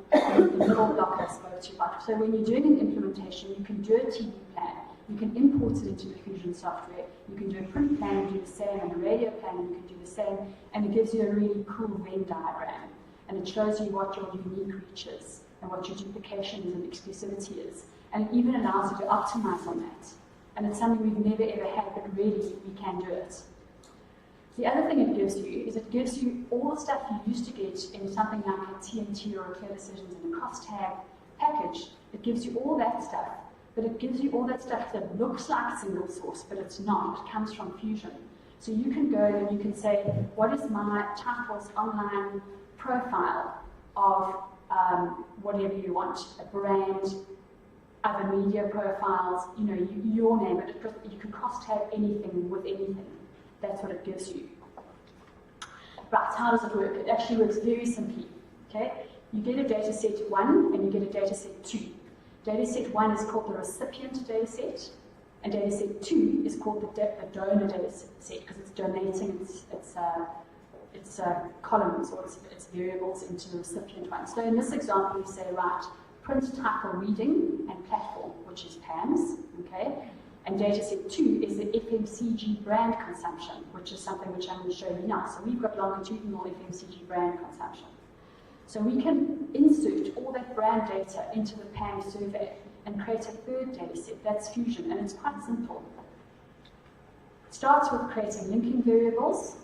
middle block I spoke to you about. So when you're doing an implementation, you can do a TV plan, you can import it into the Fusion software, you can do a print plan and do the same, and a radio plan and you can do the same, and it gives you a really cool Venn diagram. And it shows you what your unique reach is, and what your duplications and exclusivity is. And it even allows you to optimize on that. And it's something we've never ever had, but really we can do it. The other thing it gives you is it gives you all the stuff you used to get in something like a TNT or a Clear Decisions in a cross-tag package. It gives you all that stuff, but it gives you all that stuff that looks like single source, but it's not. It comes from Fusion. So you can go and you can say, what is my title's online profile of whatever you want, a brand, other media profiles, you know, your name, but you can cross-tag anything with anything. That's what it gives you. Right, how does it work? It actually works very simply. Okay, you get a data set 1 and you get a data set 2. Data set 1 is called the recipient data set. And data set 2 is called the donor data set because it's donating its columns or its variables into the recipient one. So in this example, we say, right, print, type, or reading, and platform, which is PAMS, okay? And data set 2 is the FMCG brand consumption, which is something which I'm going to show you now. So we've got longitudinal FMCG brand consumption. So we can insert all that brand data into the PAMS survey and create a third data set. That's Fusion, and it's quite simple. It starts with creating linking variables.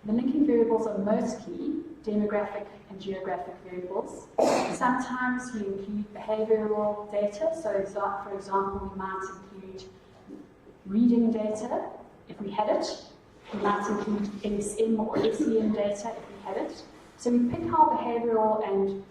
The linking variables are mostly demographic and geographic variables. Sometimes we include behavioral data. So for example, we might include reading data if we had it. We might include LSM or SEM data if we had it. So we pick our behavioral and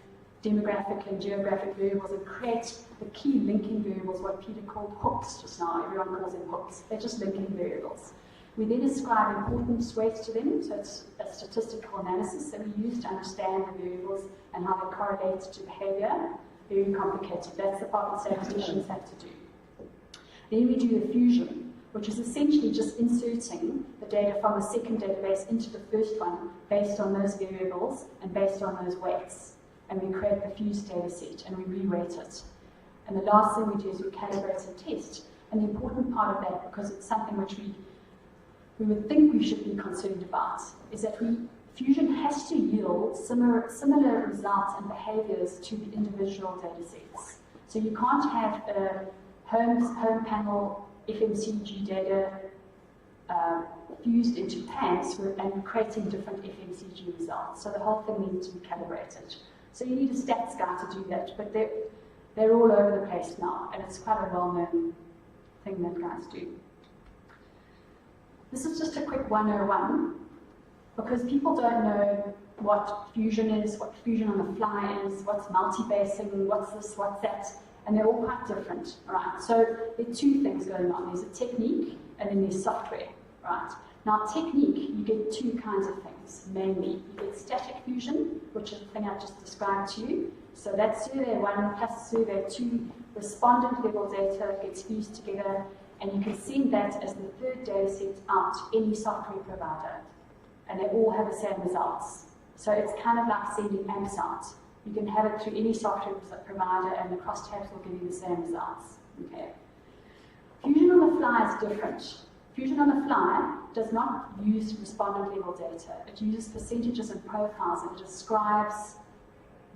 demographic and geographic variables and create the key linking variables, what Peter called hooks just now. Everyone calls them hooks. They're just linking variables. We then ascribe importance weights to them, so it's a statistical analysis that we use to understand the variables and how they correlate to behavior. Very complicated. That's the part that statisticians have to do. Then we do the fusion, which is essentially just inserting the data from the second database into the first one based on those variables and based on those weights. And we create the fused data set and we re-weight it. And the last thing we do is we calibrate and test. And the important part of that, because it's something which we would think we should be concerned about, is that Fusion has to yield similar results and behaviors to the individual data sets. So you can't have a home panel FMCG data fused into PAMS and creating different FMCG results. So the whole thing needs to be calibrated. So you need a stats guy to do that, but they're all over the place now, and it's quite a well-known thing that guys do. This is just a quick 101, because people don't know what Fusion is, what Fusion on the fly is, what's multi-basing, what's this, what's that, and they're all quite different, right? So there are two things going on. There's a technique, and then there's software, right? Now, technique, you get two kinds of things, mainly. You get static fusion, which is the thing I just described to you. So that's survey 1 plus survey 2, respondent level data gets fused together, and you can send that as the third data set out to any software provider. And they all have the same results. So it's kind of like sending AMPs out. You can have it through any software provider, and the crosstabs will give you the same results. Okay. Fusion on the fly is different. Fusion on the fly does not use respondent level data. It uses percentages and profiles, and it ascribes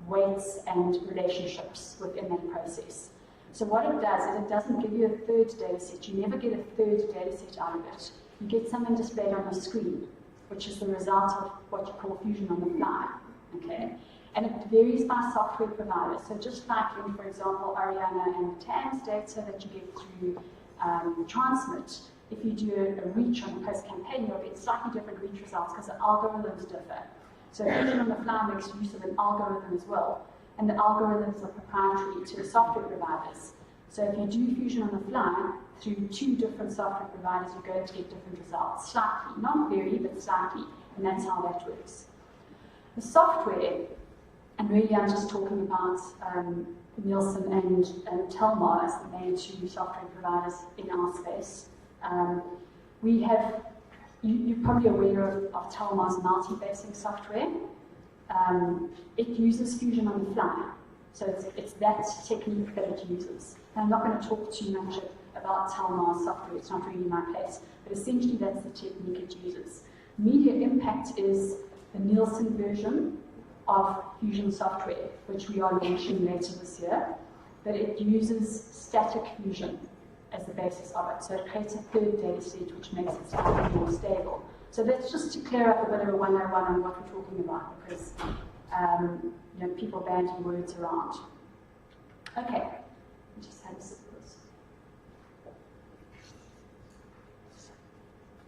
weights and relationships within that process. So what it does is it doesn't give you a third data set. You never get a third data set out of it. You get something displayed on the screen, which is the result of what you call fusion on the fly. Okay? And it varies by software provider. So just like in, for example, Ariana and TAMS data that you get through Transmit, if you do a reach on a post-campaign, you'll get slightly different reach results because the algorithms differ. So Fusion on the fly makes use of an algorithm as well, and the algorithms are proprietary to the software providers. So if you do Fusion on the fly through two different software providers, you're going to get different results, slightly, not very, but slightly, and that's how that works. The software, and really I'm just talking about Nielsen and Telmar as the main two software providers in our space. We have, you're probably aware of Telmar's multi-basing software. It uses Fusion on the fly. So it's that technique that it uses. And I'm not going to talk too much about Telmar's software, it's not really my place, but essentially that's the technique it uses. Media Impact is the Nielsen version of Fusion software, which we are launching later this year, but it uses static fusion as the basis of it. So it creates a third data set which makes it slightly more stable. So that's just to clear up a bit of a 101 on what we're talking about, because you know, people bandy words around. Okay, we just have this.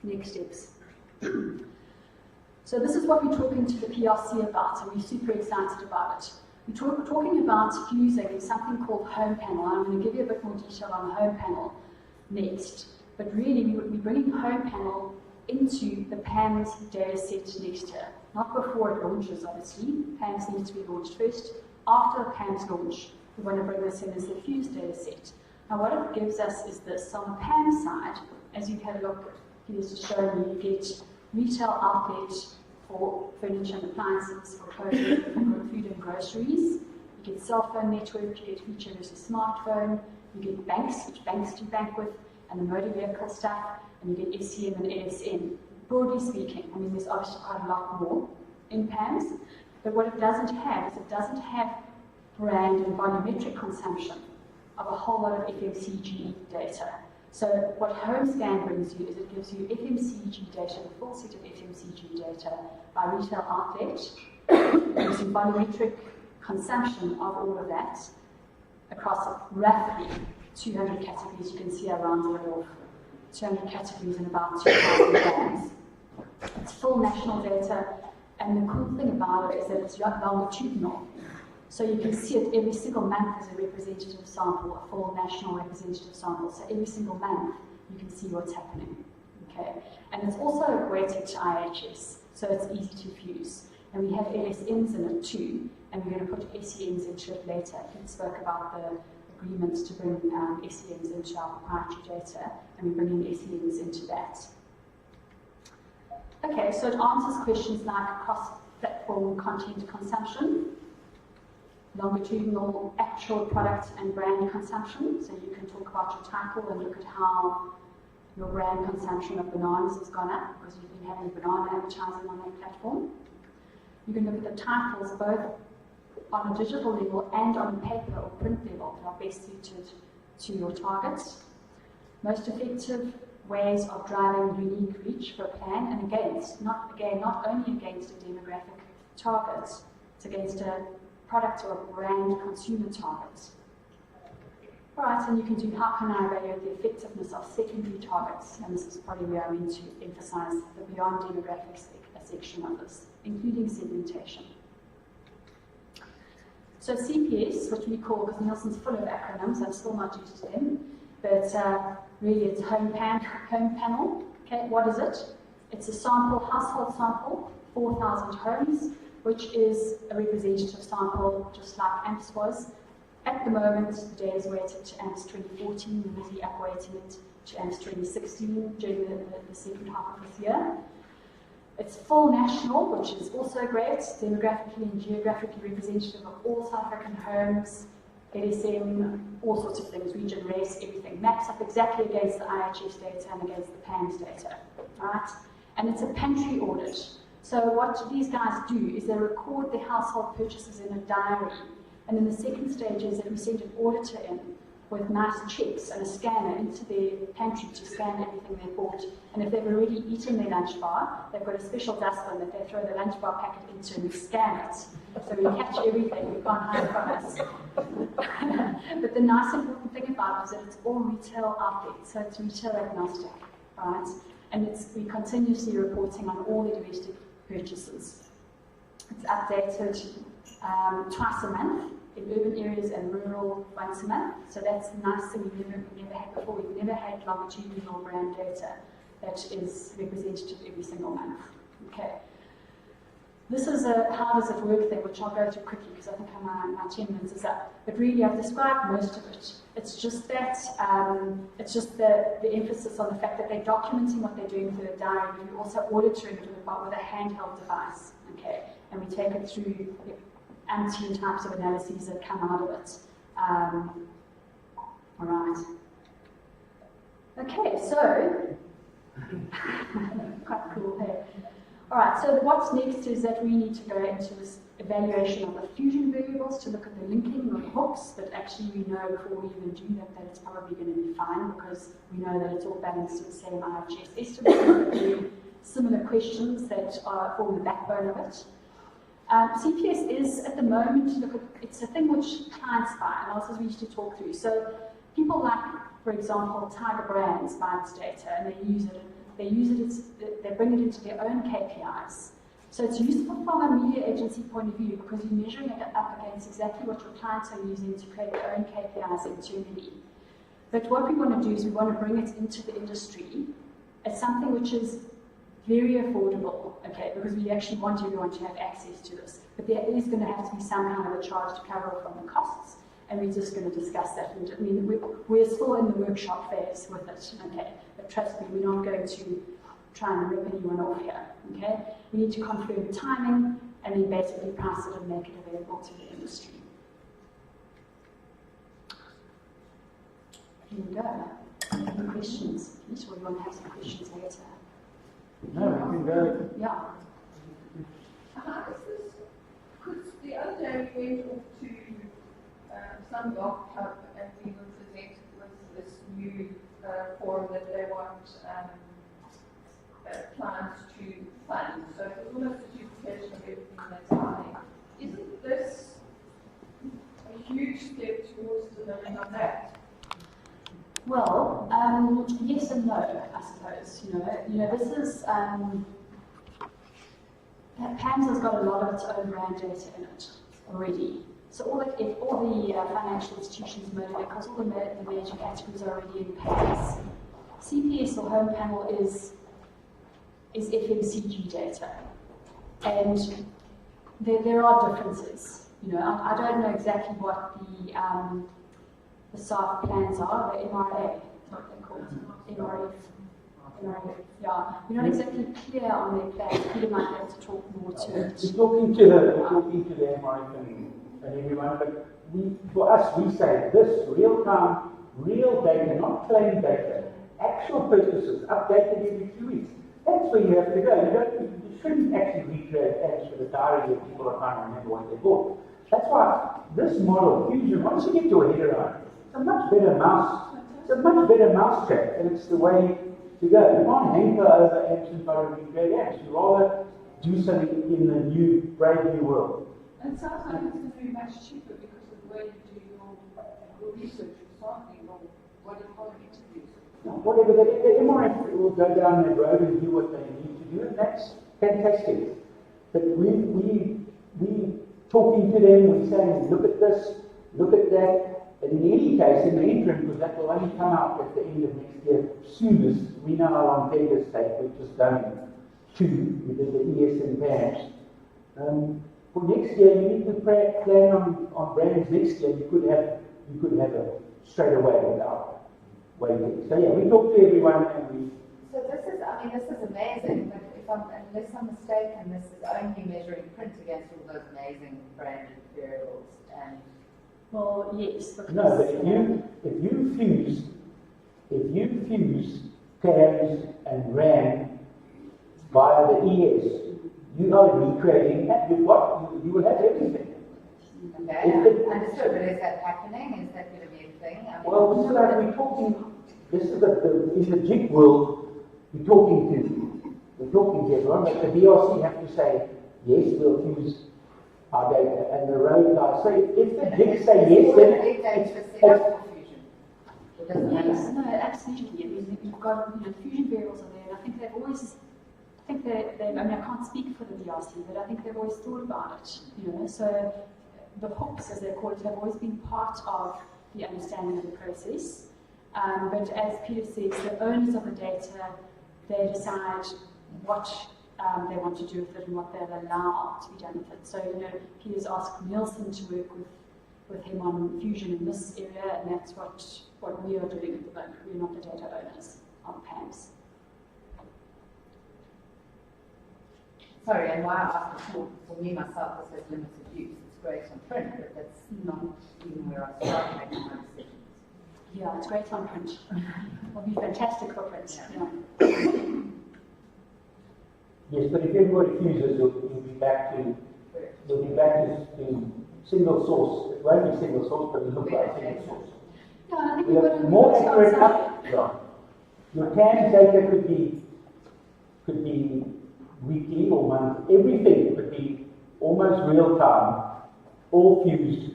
Next steps. So this is what we're talking to the PRC about, and we're super excited about it. We're talking about fusing something called home panel. I'm going to give you a bit more detail on the home panel next. But really, we're bringing home panel into the PAMS data set next year. Not before it launches, obviously. PAMS needs to be launched first. After PAMS launch, we want to bring this in as the fused data set. Now what it gives us is this. On the PAM side, as you've had a look, here's just showing you get retail outlet for furniture and appliances, for clothing, for food and groceries. You get cell phone network, you get feature versus smartphone, you get banks, which banks do bank with, and the motor vehicle stuff, and you get SCM and ASN. Broadly speaking, I mean, there's obviously quite a lot more in PAMs, but what it doesn't have is it doesn't have brand and volumetric consumption of a whole lot of FMCG data. So what HomeScan brings you is it gives you FMCG data, the full set of FMCG data by retail outlet, it gives you volumetric consumption of all of that across roughly 200 categories. You can see I rounded it off. 200 categories in about 2,000 brands. It's full national data, and the cool thing about it is that it's longitudinal. So you can see it every single month as a representative sample, a full national representative sample. So every single month you can see what's happening. Okay, and it's also weighted to IHS, so it's easy to fuse. And we have LSNs in it too, and we're going to put SENs into it later. We spoke about the agreements to bring SENs into our proprietary data, and we bring in SENs into that. Okay, so it answers questions like cross-platform content consumption, longitudinal actual product and brand consumption, so you can talk about your title and look at how your brand consumption of bananas has gone up because you've been having banana advertising on that platform. You can look at the titles both on a digital level and on a paper or print level that are best suited to your targets. Most effective ways of driving unique reach for a plan, and not only against a demographic target, it's against a product or a brand consumer target. Alright, and you can do how can I evaluate the effectiveness of secondary targets, and this is probably where I mean to emphasize the beyond demographics section of this, including segmentation. So CPS, which we call, because Nielsen's full of acronyms, I'm still not used to them, but really it's home panel. Okay, what is it? It's a sample, household sample, 4,000 homes, which is a representative sample, just like AMPS was. At the moment, the data is weighted to AMPS 2014, we're busy upweighting it to AMPS 2016 during the second half of this year. It's full national, which is also great, demographically and geographically representative of all South African homes, LSM, all sorts of things, region, race, everything. Maps up exactly against the IHS data and against the PAMS data, right? And it's a pantry audit. So what these guys do is they record their household purchases in a diary, and then the second stage is that we send an auditor in with nice checks and a scanner into their pantry to scan everything they bought. And if they've already eaten their lunch bar, they've got a special dustbin that they throw the lunch bar packet into and we scan it. So we catch everything, we can't hide from us. But the nice important thing about it is that it's all retail outlets, so it's retail agnostic, right? And we continuously reporting on all the domestic purchases. It's updated twice a month in urban areas and rural once a month. So that's the nice thing we've never had before. We've never had longitudinal brand data that is representative every single month. Okay. This is a how does it work thing, which I'll go through quickly because I think my 10 minutes is up. But really, I've described most of it. It's just that, it's just the emphasis on the fact that they're documenting what they're doing through a diary, but we're also auditing it with a handheld device. Okay, and we take it through umpteen types of analyses that come out of it. All right. Okay, so quite cool there. All right, so what's next is that we need to go into this evaluation of the fusion variables to look at the linking of hooks, but actually we know before we even do that it's probably going to be fine because we know that it's all balanced to the same IHS estimate. Similar questions that form the backbone of it. CPS is, at the moment, it's a thing which clients buy, and also we used to talk through. So people like, for example, Tiger Brands buy its data and they use it. They bring it into their own KPIs. So it's useful from a media agency point of view because you're measuring it up against exactly what your clients are using to create their own KPIs internally. But what we want to do is we want to bring it into the industry as something which is very affordable, okay, because we actually want everyone to have access to this. But there is going to have to be some kind of a charge to cover from the costs, and we're just going to discuss that. And I mean, we're still in the workshop phase with it, okay? But trust me, we're not going to try and rip anyone off here, okay? We need to confirm timing and then basically price it and make it available to the industry. Here we go. Any questions? Please, or you want to have some questions later? No, we can go. Yeah. How is this? Because the other day we went off to some yacht club and we were presented with this new forum that they want clients to fund. So it was almost a duplication of everything that's happening. Isn't this a huge step towards delivering on that? Well, yes and no, I suppose. You know, this is PAMS has got a lot of its own brand data in it already. So all the financial institutions motor because all the major categories are already in PAMS. CPS or home panel is FMCG data, and there are differences. You know, I don't know exactly what the SAF plans are. The MRA, is what they're called, MRF. Yeah, we're not exactly clear on their plans. Peter might be able to talk more to it. We're talking to the MRF and everyone, but for us, we say this real-time, real data, not claim data, actual purchases, updated every 2 weeks. That's where you have to go. You shouldn't actually recreate ads for the diary where people are trying to remember what they bought. That's why this model, Fusion, once you get your head around it, it's a much better mousetrap, and it's the way to go. You can't hanker over apps and try to recreate apps. You rather do something in the new, brave new world. And it sounds like it's going to be much cheaper because of the way you do your research, your sampling, or what you call interviews. Whatever, the MRF will go down that road and do what they need to do, and that's fantastic. But we talking to them, we're saying, look at this, look at that. And in any case, in the interim, because that will only come out at the end of next year, soonest, we know how long tenders take, we've just done 2, we did the ES and PAMS. For next year, you need to plan on brands next year. You could have it straight away without waiting. So yeah, we talk to everyone and we. So this is amazing. But unless I'm mistaken, this is only measuring print against all those amazing branded variables and. Well, yes. No, but if you fuse PAMS and RAM via the ES, you are recreating that. You will have everything. Okay, understood. But is that happening? Is that going to be a thing? Well, this is like we're talking. This is in the jig world. We're talking to everyone, but the BRC have to say yes. We'll fuse our data, and the road guys. So if the jigs say yes, then Yes, no, absolutely. I mean, you've got fusion variables are there, and I think they've always. I mean, I can't speak for the BRC, but I think they've always thought about it. So the hooks, as they call it, have always been part of the understanding of the process. But as Peter says, the owners of the data, they decide what they want to do with it and what they'll allow to be done with it. So, Peter's asked Nielsen to work with him on fusion in this area, and that's what we are doing at the moment. We're not the data owners of PAMS. Sorry, and why I asked for me myself, this has limited use. It's great on print, but that's not even where I start making my decisions. Yeah, it's great on print. It'll be fantastic for print. Yeah. yes, but if everybody fuses, you'll be back to single source. It won't be single source, but it'll look like single source. Yeah, I think We we've have got to more work accurate outside. Your CAN data could be weekly or monthly. Everything could be almost real time, all fused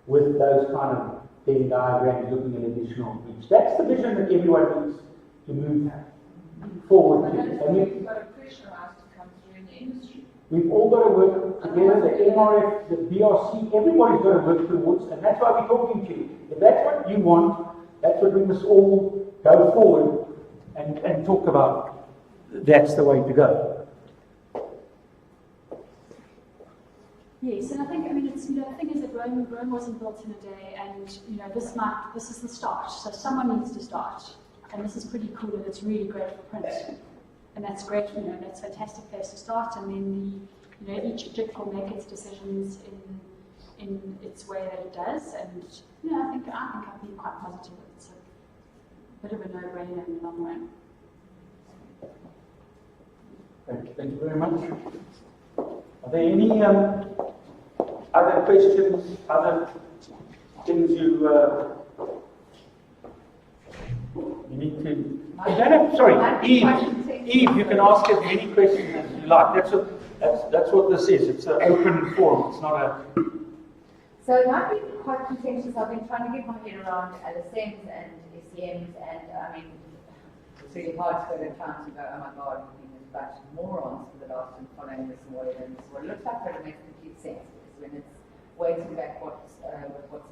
with those kind of Venn diagrams looking at additional reach. That's the vision that everyone needs to move forward to. And You've got a pressure rise to come through in the industry. we've all got to work together, the MRF, the BRC, everybody's got to work towards, and that's why we're talking to you. If that's what you want, that's what we must all go forward and talk about. That's the way to go. Yes, and I think, I mean, it's, you know, the thing is that Rome wasn't built in a day, and, you know, this is the start, so someone needs to start, and this is pretty cool, and it's really great for print, and that's great, you know, that's a fantastic place to start, and then you know, each JIC will make its decisions in its way that it does, and, you know, I think I've been quite positive. It's a bit of a no-brainer in the long run. Thank you very much. Are there any other questions, other things you need to... You don't have, sorry, Eve, you can ask as many questions as you like. That's what this is. It's an open forum. It's not a... So it might be quite contentious. I've been trying to get my head around LSMs and SEMs, and I mean, it's really hard to go to account and go, oh my God, we've been a bunch of morons for the last and following this and whatever, and this is what it looks like, but it makes complete sense, because when it's weighting back what's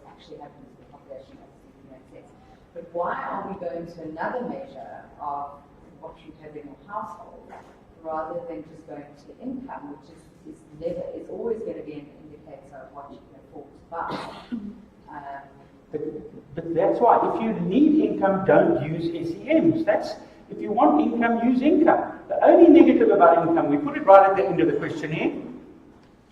actually happening to the population, it absolutely makes sense. But why are we going to another measure of what you have in your household, rather than just going to the income, which is always going to be an indicator of what you can afford to buy. But that's why, if you need income, don't use SEMs. If you want income, use income. The only negative about income, we put it right at the end of the questionnaire,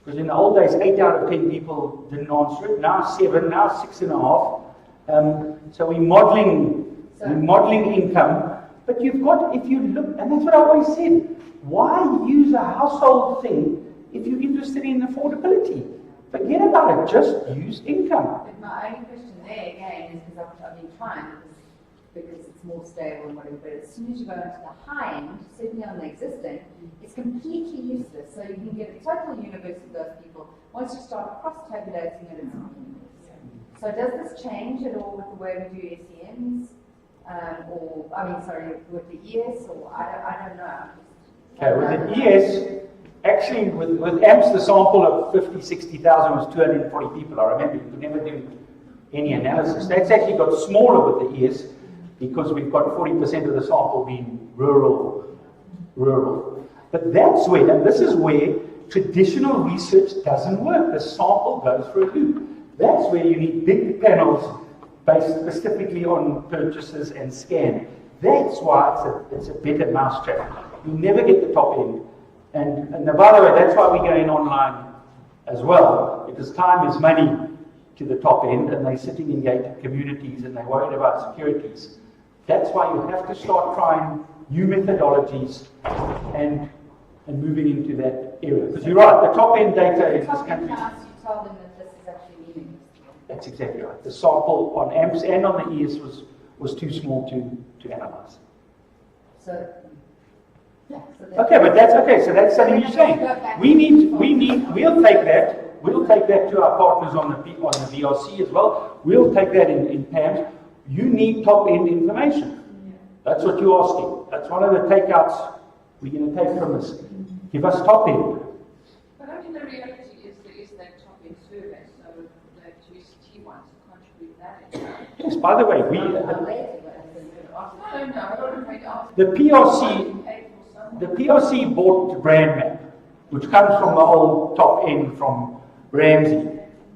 because in the old days, 8 out of 10 people didn't answer it. Now 7, now 6.5. So we're modeling income. But you've got, if you look, and that's what I always said, why use a household thing if you're interested in affordability? Forget about it, just use income. But my only question there again is because I've been trying, because it's more stable and whatever, but as soon as you go into the high end, certainly on the existing, it's completely useless. So you can get a total universe of those people. Once you start cross-tabulating it, it's meaningless. So does this change at all with the way we do SEMs? With the ES, or I don't know. Okay, with the ES, actually with AMPS, the sample of 50, 60,000 was 240 people. I remember you could never do any analysis. That's actually got smaller with the ES because we've got 40% of the sample being rural. But that's where, and this is where traditional research doesn't work. The sample goes for a loop. That's where you need big panels based specifically on purchases and scan. That's why it's a better mousetrap. You never get the top end. And by the way, that's why we're going online as well, because time is money to the top end, and they're sitting in gated communities and they're worried about securities. That's why you have to start trying new methodologies and moving into that area. Because you're right, the top end data in this country. You tell them that this is actually meaningless. That's exactly right. The sample on AMPS and on the ES was too small to analyze. So, yeah. Okay, but that's okay. So that's something you're saying. We'll take that to our partners on the VRC as well. We'll take that in PAMS. You need top end information. That's what you're asking. That's one of the takeouts we're going to take from this. Give us top end. But I mean, the reality is there is that top end survey, so that UCT wants to contribute that. Yes, by the way, the PRC bought Brand Map, which comes from the old top end from Ramsey.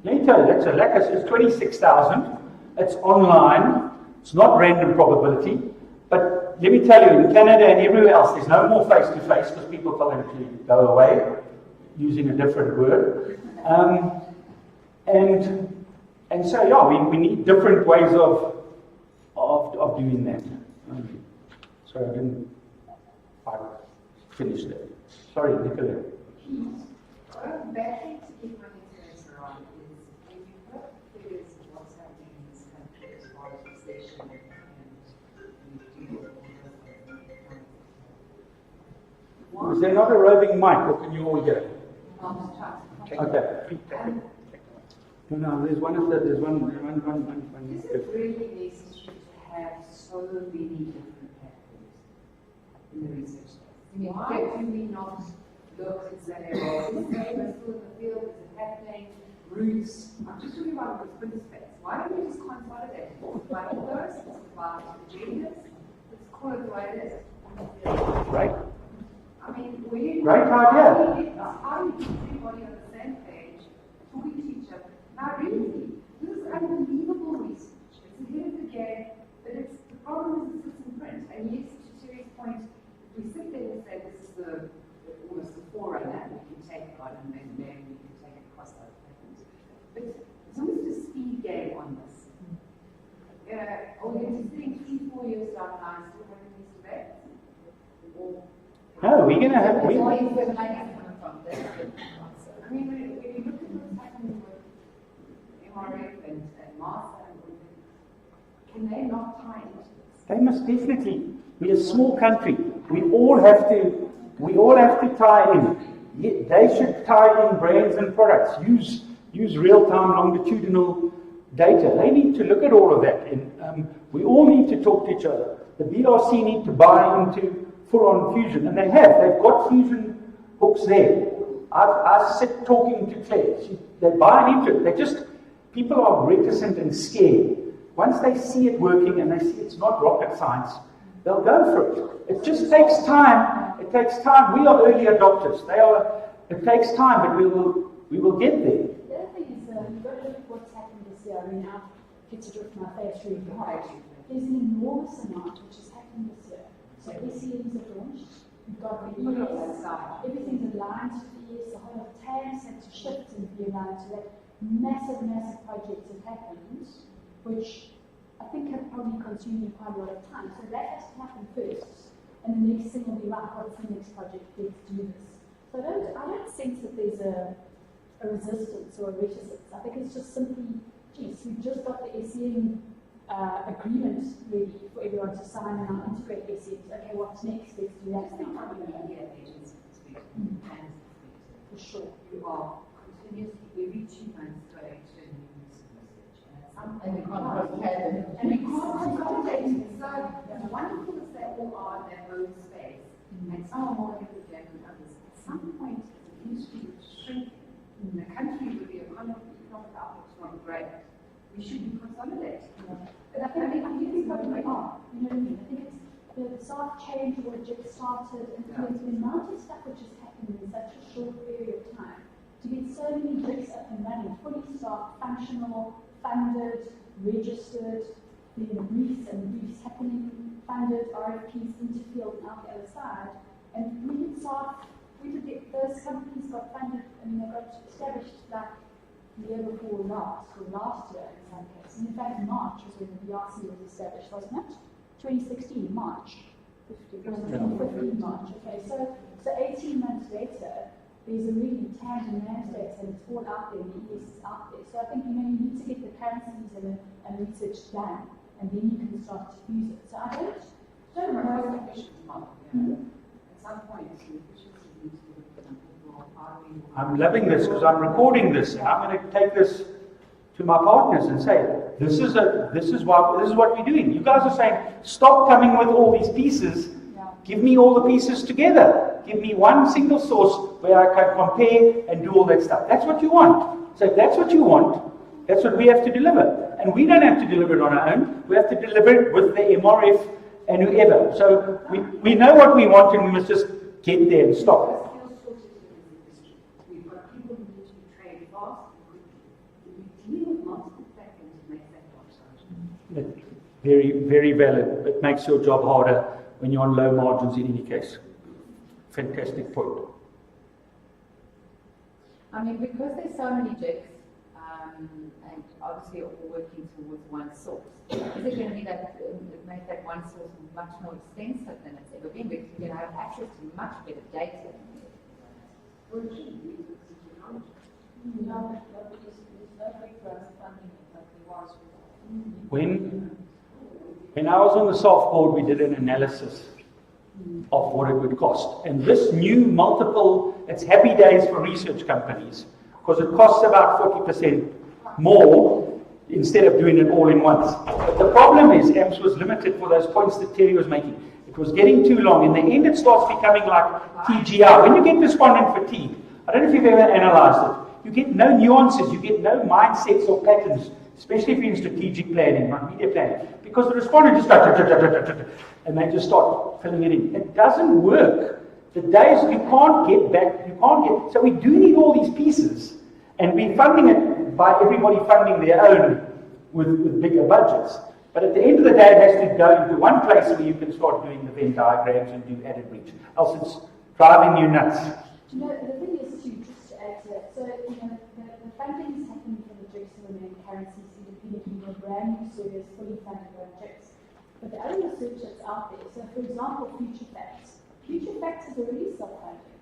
Let me tell you, that's a lack. It's 26,000. It's online. It's not random probability. But let me tell you, in Canada and everywhere else, there's no more face-to-face because people tell them to go away, using a different word. And so, yeah, we need different ways of doing that. Sorry, I didn't finish that. Sorry, Nicola. Well, back to keep my interest around is when you put figures of what's happening in this country as far as recession and you do Is there not a roving mic, or can you all hear it? Okay. No, there's one. Is it really necessary to have so many different factors in the research space? Why do we not look and say, well, is it still in the field? Is it happening? Roots. I'm just talking about the open space. Why don't we just consolidate it? By ethos, by agendas, let's call it the way it is. Right. I mean, Right idea. how do you get everybody on the same page almost the forerunner. We can take it on and then we can take it across other patterns. But it's almost a speed game on this. Are we going to think 3-4 years down the line still having these debates? Or No, we're going to have. That's why you said money is coming from this. I mean, when you look at what's happening with MRF and MASA, can they not tie into this? They must definitely. We're a small country. We all have to tie in. They should tie in brands and products. Use real-time longitudinal data. They need to look at all of that. And we all need to talk to each other. The PRC need to buy into full-on fusion, and they have. They've got fusion hooks there. I sit talking to Claire. They're buying into it. People are reticent and scared. Once they see it working and they see it's not rocket science, they'll go for it. It just takes time. It takes time. We are early adopters. It takes time, but we will get there. The other thing is, you've got to look at what's happened this year. I mean, I've kids are my face really hard. There's an enormous amount which has happened this year. So ECMs have launched. You've got the everything's aligned to these. The whole of TAMS had to shift and be aligned to that. Massive projects have happened, which I think have probably consumed me quite a lot of time. So that has to happen first. And the next thing will be, right, what's the next project? Let's do this. So I don't sense that there's a resistance or a reticence. I think it's just simply, geez, we've just got the SEM agreement ready for everyone to sign and I'll integrate SEMs. Okay, what's next? Let's do that now. For sure. You are continuously, every 2 months, going to a new research. And we can't consolidate. And we can't consolidate. So the wonderful is they all are in their own space. And some are more economic than others. At some point, the industry is shrinking. In a country where the economic outlook is not great, we should be consolidating. But I think we probably are. You know what I mean? I think it's the staff change or just started and the amount of stuff which has happened in such a short period of time. To get so many bricks up and running, fully staffed, functional, funded, registered, briefs happening, funded, RFPs into field and out the other side. And those companies got funded, they got established like the year before last, or last year in some cases. And in fact, March was when the PRC was established, wasn't it? 2016, March. 15 March, okay. So 18 months later, there's a really tangible mandate and it's all out there, the ES is out there. So I think, you need to get the currencies and research done, and then you can start to use it. So I don't know. At some point, the efficiency needs to be I'm loving this because I'm recording this and I'm going to take this to my partners and say, this is what we're doing. You guys are saying, stop coming with all these pieces. Give me all the pieces together. Give me one single source where I can compare and do all that stuff. That's what you want. So if that's what you want, that's what we have to deliver. And we don't have to deliver it on our own. We have to deliver it with the MRF and whoever. So we know what we want and we must just get there and stop. We've got people who need to be trained fast and quickly. We deal with multiple platforms to make that job challenging. Very, very valid. It makes your job harder when you're on low margins in any case. Fantastic point. I mean, because there's so many jigs, and obviously all working towards one source, is it going to be that make that one source much more extensive than it's ever been? Because you're going to have access to much better data. When I was on the soft board, we did an analysis of what it would cost. And this new it's happy days for research companies, because it costs about 40% more instead of doing it all in once. But the problem is, AMS was limited for those points that Terry was making. It was getting too long. In the end, it starts becoming like TGR. When you get respondent fatigue, I don't know if you've ever analyzed it, you get no nuances, you get no mindsets or patterns, especially if you're in strategic planning, not media planning, because the respondent just starts, and they just start filling it in. It doesn't work. The days you can't get back, so we do need all these pieces, and we're funding it by everybody funding their own with bigger budgets. But at the end of the day, it has to go into one place where you can start doing the Venn diagrams and do added reach. Else driving you nuts. Do you know, the thing is too, just to add to that, so, you know, the funding is happening for the Jackson and currencies independently, the brand new service fully funded by Jackson. But the other research that's out there, so for example, Future Facts is already self-funding,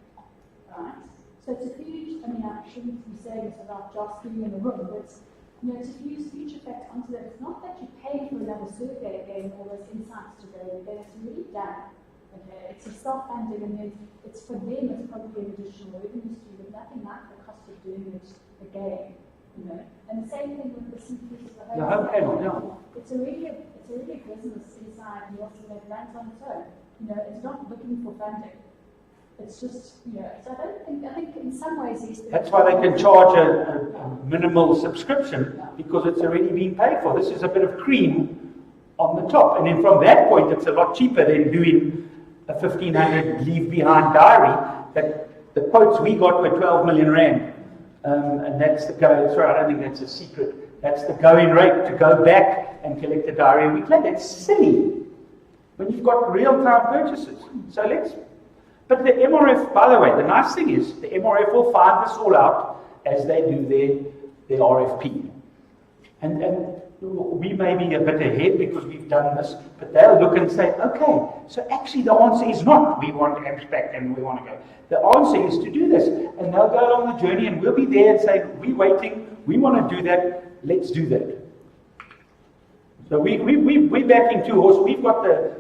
right? So to fuse, I mean, I shouldn't be saying this without Josh being in the room, but you know, to fuse Future Facts onto that, it's not that you pay for another survey again, all those insights to go in, then it's already done. Okay, it's a self-funding, and then it's for them, it's probably an additional revenue stream, but nothing like the cost of doing it again. You know, and the same thing with the CPs, The home panel, yeah. It's already a business inside Nielsen that runs on its own. You know, it's not looking for funding. It's just, you know, so I think in some ways that's why they can charge a minimal subscription, because it's already been paid for. This is a bit of cream on the top, and then from that point it's a lot cheaper than doing a 1,500 leave behind diary. That the quotes we got were 12 million rand, and that's the go. Sorry, I don't think that's a secret. That's the going rate to go back and collect a diary a week later. It's silly when you've got real-time purchases. So but the MRF, by the way, the nice thing is the MRF will find this all out as they do their RFP. And we may be a bit ahead because we've done this, but they'll look and say, okay, so actually the answer is not we want abstract and we want to go. The answer is to do this. And they'll go along the journey and we'll be there and say, we're waiting, we want to do that, let's do that. So we're backing two horses.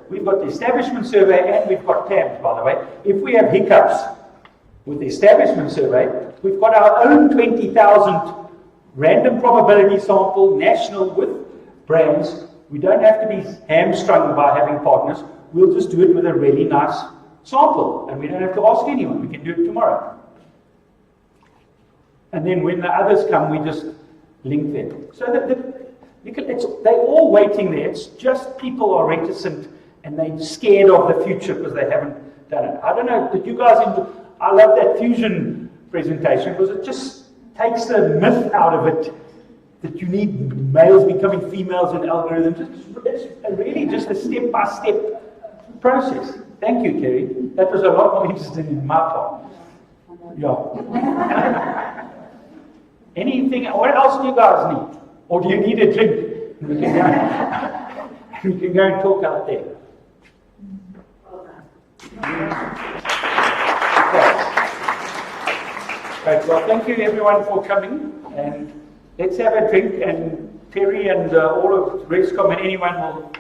We've got the establishment survey and we've got TABs, by the way. If we have hiccups with the establishment survey, we've got our own 20,000 random probability sample, national, with brands. We don't have to be hamstrung by having partners. We'll just do it with a really nice sample, and we don't have to ask anyone. We can do it tomorrow. And then when the others come, we just link them. So they're all waiting there. It's just people are reticent and they're scared of the future because they haven't done it. I don't know, did you guys enjoy? I love that fusion presentation because it just takes the myth out of it that you need males becoming females in algorithms. It's really just a step-by-step process. Thank you, Terry. That was a lot more interesting in my part. Yeah. Anything? What else do you guys need? Or do you need a drink? We can go and talk out there. Right, well, thank you everyone for coming, and let's have a drink, and Terry and all of Rescom and anyone will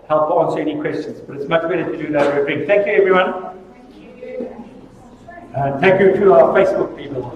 help answer any questions, but it's much better to do it over a drink. Thank you everyone. Thank you to our Facebook people.